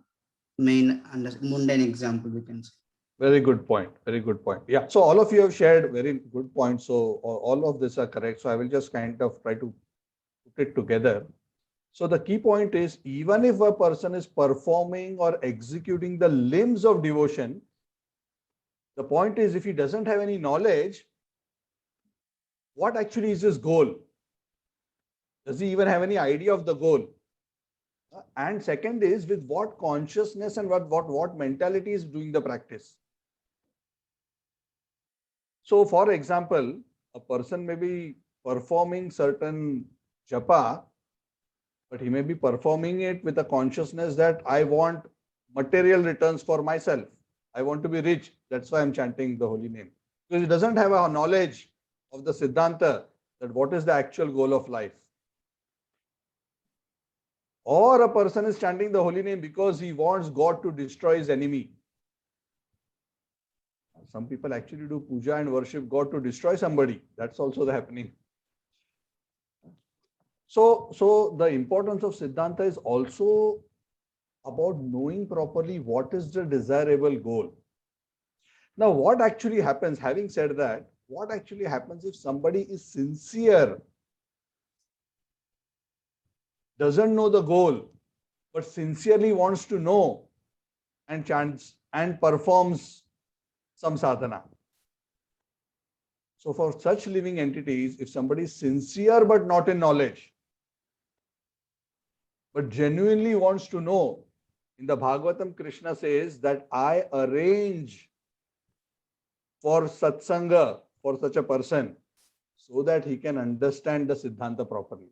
main mundane example we can say. Very good point. Very good point. Yeah. So all of you have shared very good points. So all of this are correct. So I will just kind of try to put it together. So the key point is, even if a person is performing or executing the limbs of devotion, the point is, if he doesn't have any knowledge, what actually is his goal? Does he even have any idea of the goal? And second is with what consciousness and what mentality is doing the practice. So for example, a person may be performing certain japa, but he may be performing it with a consciousness that I want material returns for myself. I want to be rich. That's why I'm chanting the holy name. Because he doesn't have a knowledge of the Siddhanta that what is the actual goal of life. Or a person is chanting the holy name because he wants God to destroy his enemy. Some people actually do puja and worship God to destroy somebody. That's also happening. So the importance of Siddhanta is also about knowing properly what is the desirable goal. Now, what actually happens, having said that, what actually happens if somebody is sincere, doesn't know the goal, but sincerely wants to know and chants and performs some sadhana? So for such living entities, if somebody is sincere but not in knowledge, but genuinely wants to know, in the Bhagavatam, Krishna says that I arrange for satsanga for such a person so that he can understand the Siddhanta properly.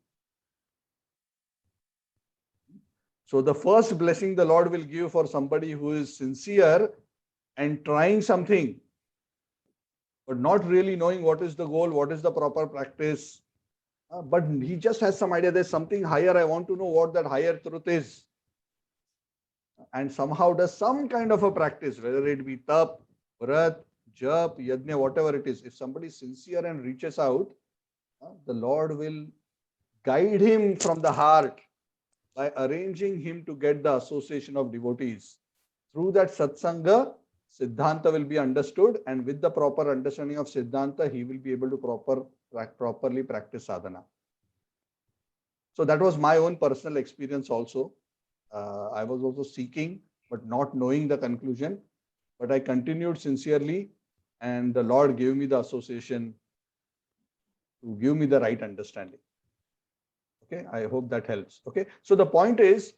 So the first blessing the Lord will give for somebody who is sincere and trying something, but not really knowing what is the goal, what is the proper practice, but he just has some idea, there's something higher, I want to know what that higher truth is. And somehow does some kind of a practice, whether it be tap, vrat, jap, yajna, whatever it is. If somebody is sincere and reaches out, the Lord will guide him from the heart by arranging him to get the association of devotees. Through that satsanga, Siddhanta will be understood, and with the proper understanding of Siddhanta, he will be able to properly practice sadhana. So that was my own personal experience also. I was also seeking, but not knowing the conclusion. But I continued sincerely, and the Lord gave me the association to give me the right understanding. Okay, I hope that helps. Okay, so the point is,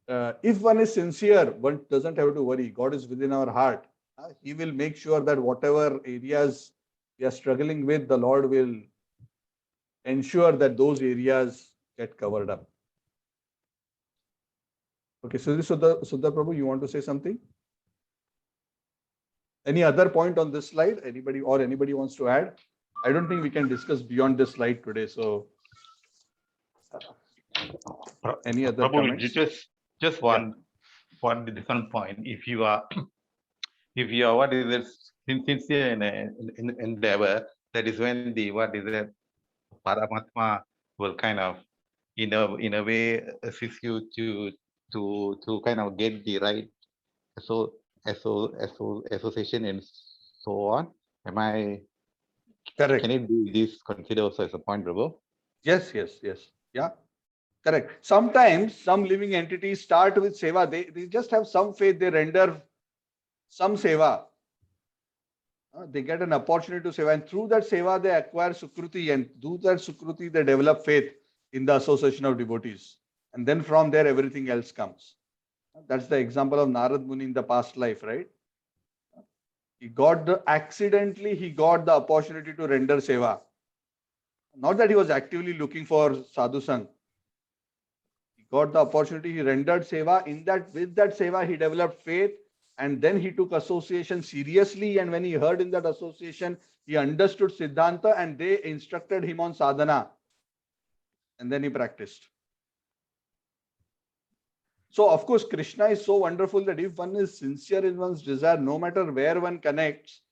if one is sincere, one doesn't have to worry. God is within our heart. He will make sure that whatever areas we are struggling with, the Lord will ensure that those areas get covered up. Okay, so Sudha Prabhu, you want to say something? Any other point on this slide? Anybody wants to add? I don't think we can discuss beyond this slide today. So, any other Prabhu, comments? Just one different point. If you are what is it, sincere in endeavor, that is when the what is it, Paramatma will kind of in a way assist you to kind of get the right association and so on. Am I Correct. Can it be this considered also as a point, Prabhu? Yes. Yeah. Correct. Sometimes some living entities start with seva. They just have some faith. They render some seva. They get an opportunity to seva, and through that seva they acquire sukruti, and through that sukruti they develop faith in the association of devotees, and then from there everything else comes. That's the example of Narad Muni in the past life, right? Accidentally he got the opportunity to render seva. Not that he was actively looking for sadhu sang. He got the opportunity, he rendered seva. With that seva he developed faith, and then he took association seriously, and when he heard in that association, he understood Siddhanta, and they instructed him on sadhana, and then he practiced. So of course Krishna is so wonderful that if one is sincere in one's desire, no matter where one connects,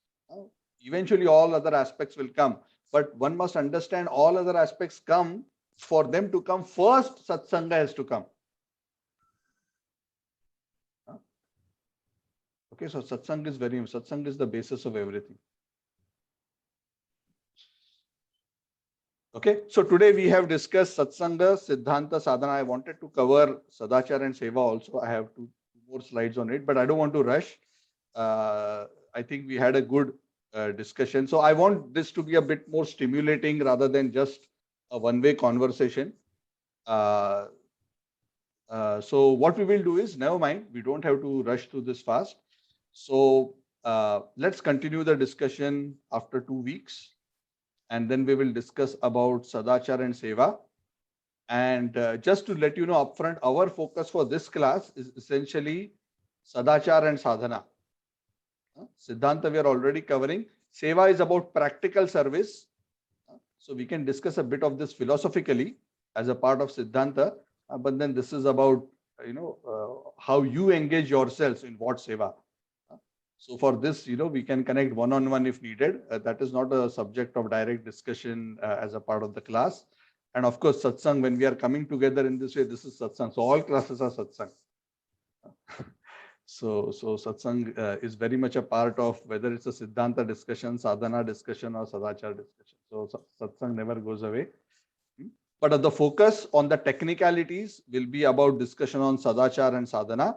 eventually all other aspects will come. But one must understand all other aspects come. For them to come first, satsanga has to come. Okay, so satsang is satsang is the basis of everything. Okay, so today we have discussed satsanga, siddhanta, sadhana. I wanted to cover sadachara and seva also. I have two more slides on it, but I don't want to rush. I think we had a good discussion. So I want this to be a bit more stimulating rather than just a one-way conversation. So what we will do is, never mind, we don't have to rush through this fast. So let's continue the discussion after 2 weeks, and then we will discuss about Sadachar and Seva. And just to let you know upfront, our focus for this class is essentially Sadachar and Sadhana. Siddhanta we are already covering. Seva is about practical service. So we can discuss a bit of this philosophically as a part of Siddhanta, but then this is about, how you engage yourselves in what Seva. So for this, we can connect one-on-one if needed. That is not a subject of direct discussion as a part of the class. And of course, satsang, when we are coming together in this way, this is satsang. So all classes are satsang. So satsang is very much a part of whether it's a Siddhanta discussion, sadhana discussion, or sadachar discussion. So satsang never goes away. But the focus on the technicalities will be about discussion on sadachar and sadhana.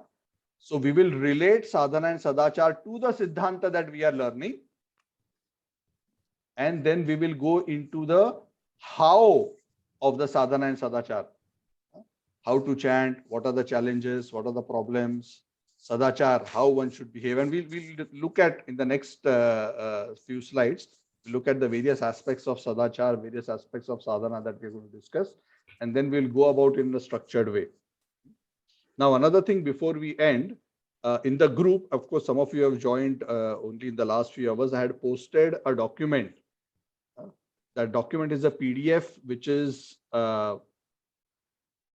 So we will relate sadhana and sadachar to the Siddhanta that we are learning. And then we will go into the how of the sadhana and sadachar. How to chant, what are the challenges, what are the problems, sadachar, how one should behave. And we'll look at in the next few slides, look at the various aspects of sadachar, various aspects of sadhana that we're going to discuss. And then we'll go about in a structured way. Now, another thing before we end, in the group, of course, some of you have joined only in the last few hours. I had posted a document. That document is a PDF, which is a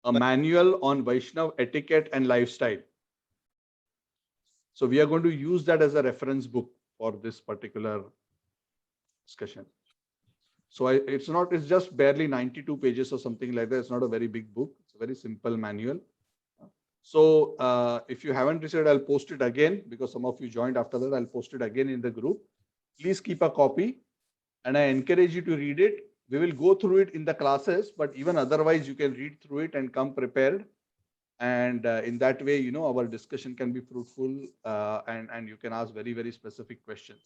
manual on Vaishnav etiquette and lifestyle. So we are going to use that as a reference book for this particular discussion. So it's just barely 92 pages or something like that. It's not a very big book. It's a very simple manual. So if you haven't received, I'll post it again because some of you joined after that. I'll post it again in the group. Please keep a copy. And I encourage you to read it. We will go through it in the classes, but even otherwise, you can read through it and come prepared. And in that way, our discussion can be fruitful and you can ask very, very specific questions.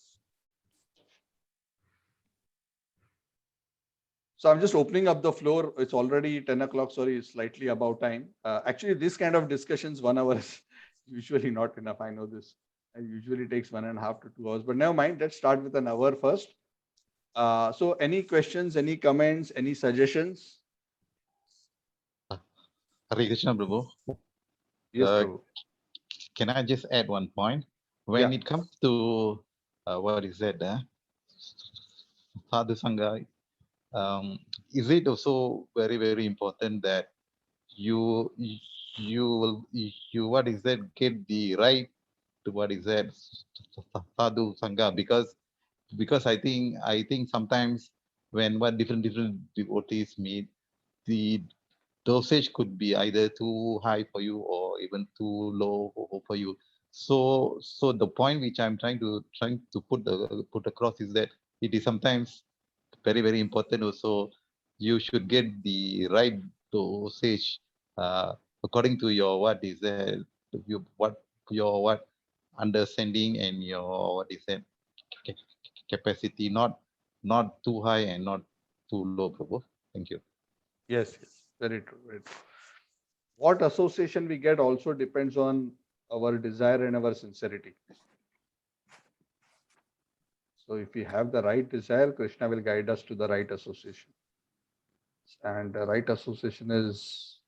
So I'm just opening up the floor. It's already 10 o'clock. Sorry, it's slightly about time. Actually, this kind of discussions, 1 hour is usually not enough. I know this. It usually takes 1.5 to 2 hours, but never mind. Let's start with an hour first. So any questions, any comments, any suggestions? Hare Krishna, Prabhu. Yes, Prabhu. Can I just add one point? When it comes to what is that? Sadhu Sangha, is it also very, very important that you what is that, get the right to what is that Sadhu Sangha? Because I think sometimes when different devotees meet, the dosage could be either too high for you or even too low for you. So the point which I'm trying to put across is that it is sometimes very, very important also. You should get the right dosage according to your what understanding and your capacity, not too high and not too low, Prabhu. Thank you. Yes, very true, very true. What association we get also depends on our desire and our sincerity. So if we have the right desire, Krishna will guide us to the right association. And the right association is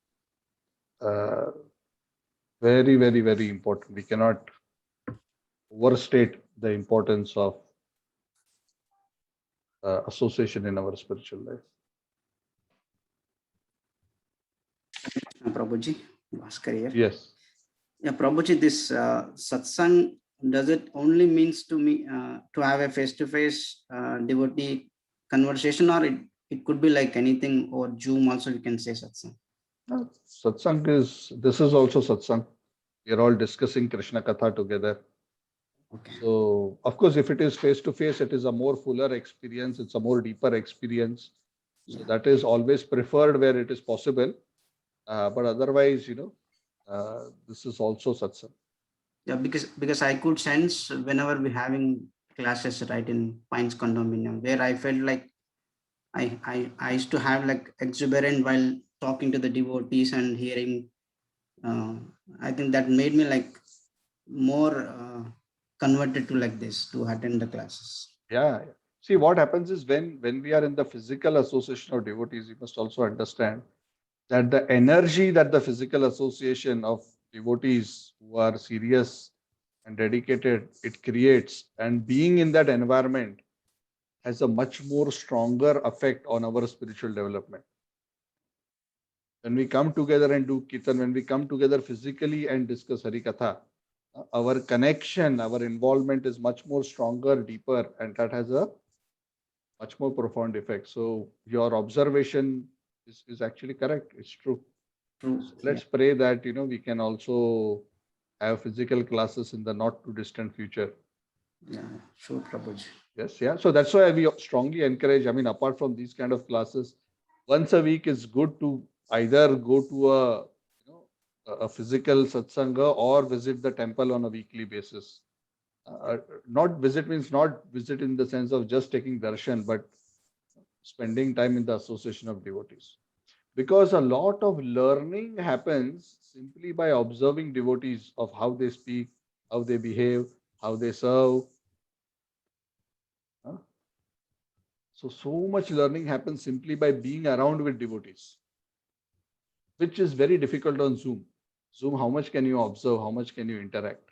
very, very, very important. We cannot overstate the importance of association in our spiritual life. Prabhuji, Bhaskar here. Yes. Yeah, Prabhuji, this satsang, does it only means to me to have a face-to-face devotee conversation, or it could be like anything over Zoom also we can say satsang? Satsang this is also satsang. We are all discussing Krishna Katha together. Okay. So, of course, if it is face-to-face, it is a more fuller experience. It's a more deeper experience. So that is always preferred where it is possible. But otherwise, this is also satsang. Yeah, because I could sense whenever we're having classes right in Pines condominium, where I felt like I used to have like exuberant while talking to the devotees and hearing. I think that made me like more converted to like this to attend the classes. Yeah. See, what happens is when we are in the physical association of devotees, you must also understand that the energy that the physical association of devotees who are serious and dedicated it creates, and being in that environment has a much more stronger effect on our spiritual development. When we come together and do kirtan, when we come together physically and discuss Harikatha, our connection, our involvement is much more stronger, deeper, and that has a much more profound effect. So your observation is actually correct. It's true. True. So let's pray that we can also have physical classes in the not too distant future. Yeah, sure, Prabhuji. Yes, yeah. So that's why we strongly encourage. I mean, apart from these kind of classes, once a week is good to either go to a physical satsanga or visit the temple on a weekly basis. Not visit means not visit in the sense of just taking darshan, but spending time in the association of devotees. Because a lot of learning happens simply by observing devotees of how they speak, how they behave, how they serve. Huh? So much learning happens simply by being around with devotees, which is very difficult on Zoom. Zoom, how much can you observe? How much can you interact?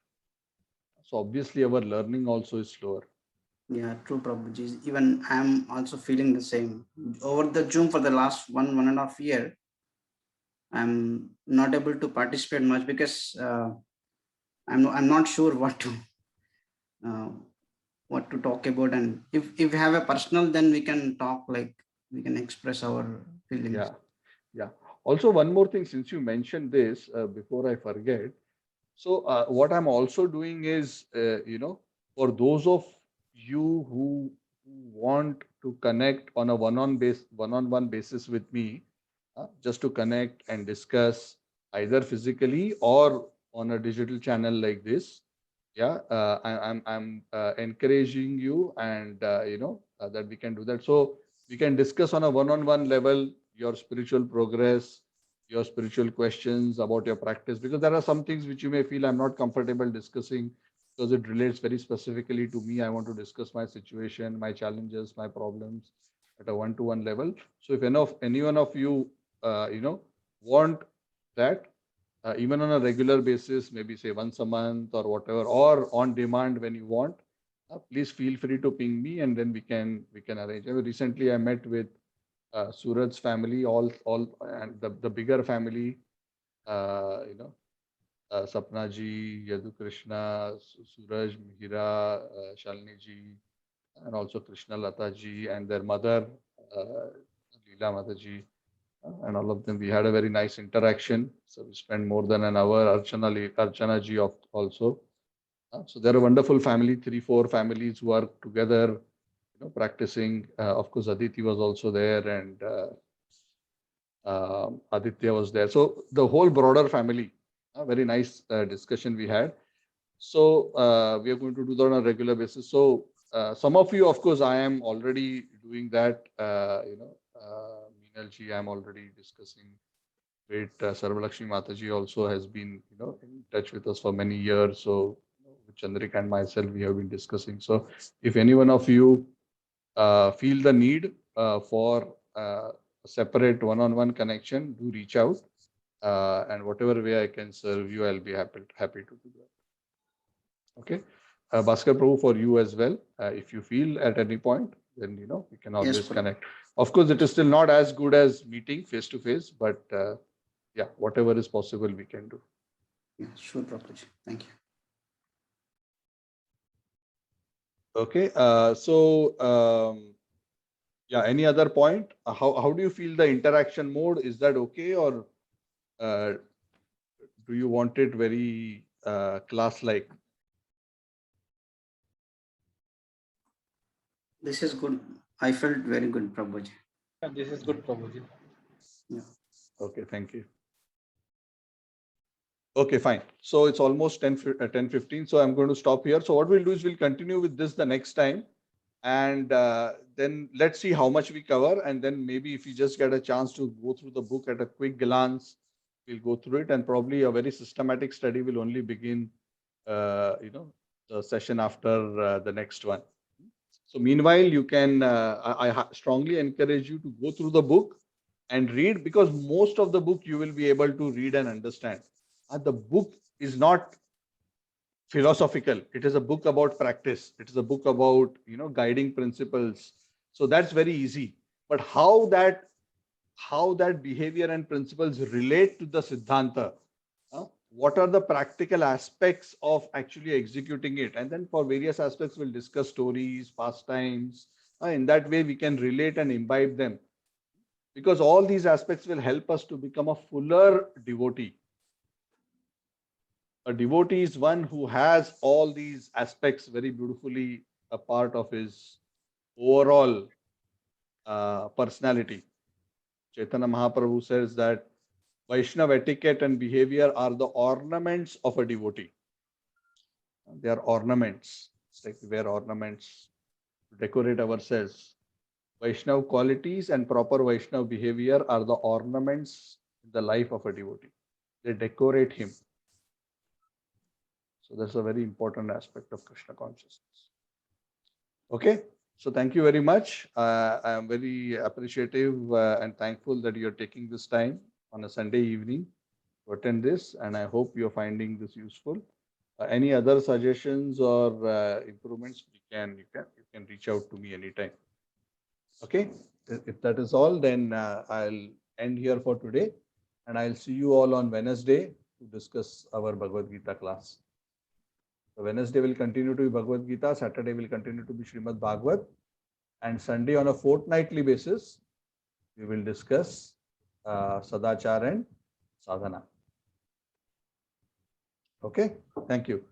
So obviously our learning also is slower. Yeah, true, Prabhuji. Even I'm also feeling the same. Over the Zoom for the last 1.5 year, I'm not able to participate much because I'm not sure uh, what to talk about, and if we have a personal, then we can talk, like we can express our feelings. Yeah, yeah. Also, one more thing, since you mentioned this, before I forget. So, what I'm also doing is, for those of you who want to connect on a one-on-one basis with me, just to connect and discuss either physically or on a digital channel like this. Yeah, I'm encouraging you, and that we can do that. So we can discuss on a one-on-one level your spiritual progress, your spiritual questions about your practice, because there are some things which you may feel I'm not comfortable discussing because it relates very specifically to me. I want to discuss my situation, my challenges, my problems at a one-to-one level. So if any one of you, want that, even on a regular basis, maybe say once a month or whatever, or on demand when you want, please feel free to ping me, and then we can arrange. Recently, I met with Suraj's family, all and the bigger family, Sapna ji, Yadu Krishna, Suraj, Mihira, Shalini ji, and also Krishna Lata ji and their mother, Leela Mata ji. And all of them, we had a very nice interaction. So we spent more than an hour. Archana ji also. So they're a wonderful family, 3-4 families who are together, practicing. Of course, Aditi was also there, and Aditya was there. So the whole broader family, a very nice discussion we had. So we are going to do that on a regular basis. So some of you, of course, I am already doing that. Meenal ji, I am already discussing with Sarvalakshmi Mataji also has been, in touch with us for many years. So with Chandrika and myself, we have been discussing. So if any one of you feel the need for a separate one-on-one connection, do reach out. And whatever way I can serve you, I'll be happy to do that. Okay. Bhaskar Prabhu, for you as well. If you feel at any point, then, we can always Yes, Prabhu. connect. Of course, it is still not as good as meeting face to face, but yeah, whatever is possible, we can do. Yeah, sure, Prabhuji. Thank you. Okay. Yeah, any other point? How do you feel the interaction mode? Is that okay, or do you want it very class-like? This is good. I felt very good, Prabhuji. This is good, Prabhuji. Yeah. Okay, thank you. Okay, fine. So it's almost 10:15. So I'm going to stop here. So what we'll do is we'll continue with this the next time. And then let's see how much we cover. And then maybe if you just get a chance to go through the book at a quick glance, we'll go through it. And probably a very systematic study will only begin, the session after the next one. So meanwhile, you can, I strongly encourage you to go through the book and read, because most of the book you will be able to read and understand. The book is not philosophical. It is a book about practice. It is a book about, guiding principles. So that's very easy. But how that behavior and principles relate to the Siddhanta, what are the practical aspects of actually executing it? And then for various aspects, we'll discuss stories, pastimes. In that way, we can relate and imbibe them, because all these aspects will help us to become a fuller devotee. A devotee is one who has all these aspects very beautifully a part of his overall personality. Chaitanya Mahaprabhu says that Vaishnava etiquette and behavior are the ornaments of a devotee. They are ornaments. It's like we wear ornaments to decorate ourselves. Vaishnava qualities and proper Vaishnava behavior are the ornaments in the life of a devotee. They decorate him. So that's a very important aspect of Krishna consciousness. Okay. So thank you very much. I am very appreciative and thankful that you're taking this time on a Sunday evening to attend this, and I hope you're finding this useful. Any other suggestions or improvements, you can reach out to me anytime. Okay, if that is all, then I'll end here for today, and I'll see you all on Wednesday to discuss our Bhagavad Gita class. So Wednesday will continue to be Bhagavad Gita, Saturday will continue to be Srimad Bhagavad, and Sunday on a fortnightly basis, we will discuss Sadachar and Sadhana. Okay, thank you.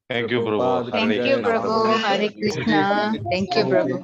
Thank you, Prabhu. Thank you, Prabhu. Hare Krishna. Thank you, Prabhu.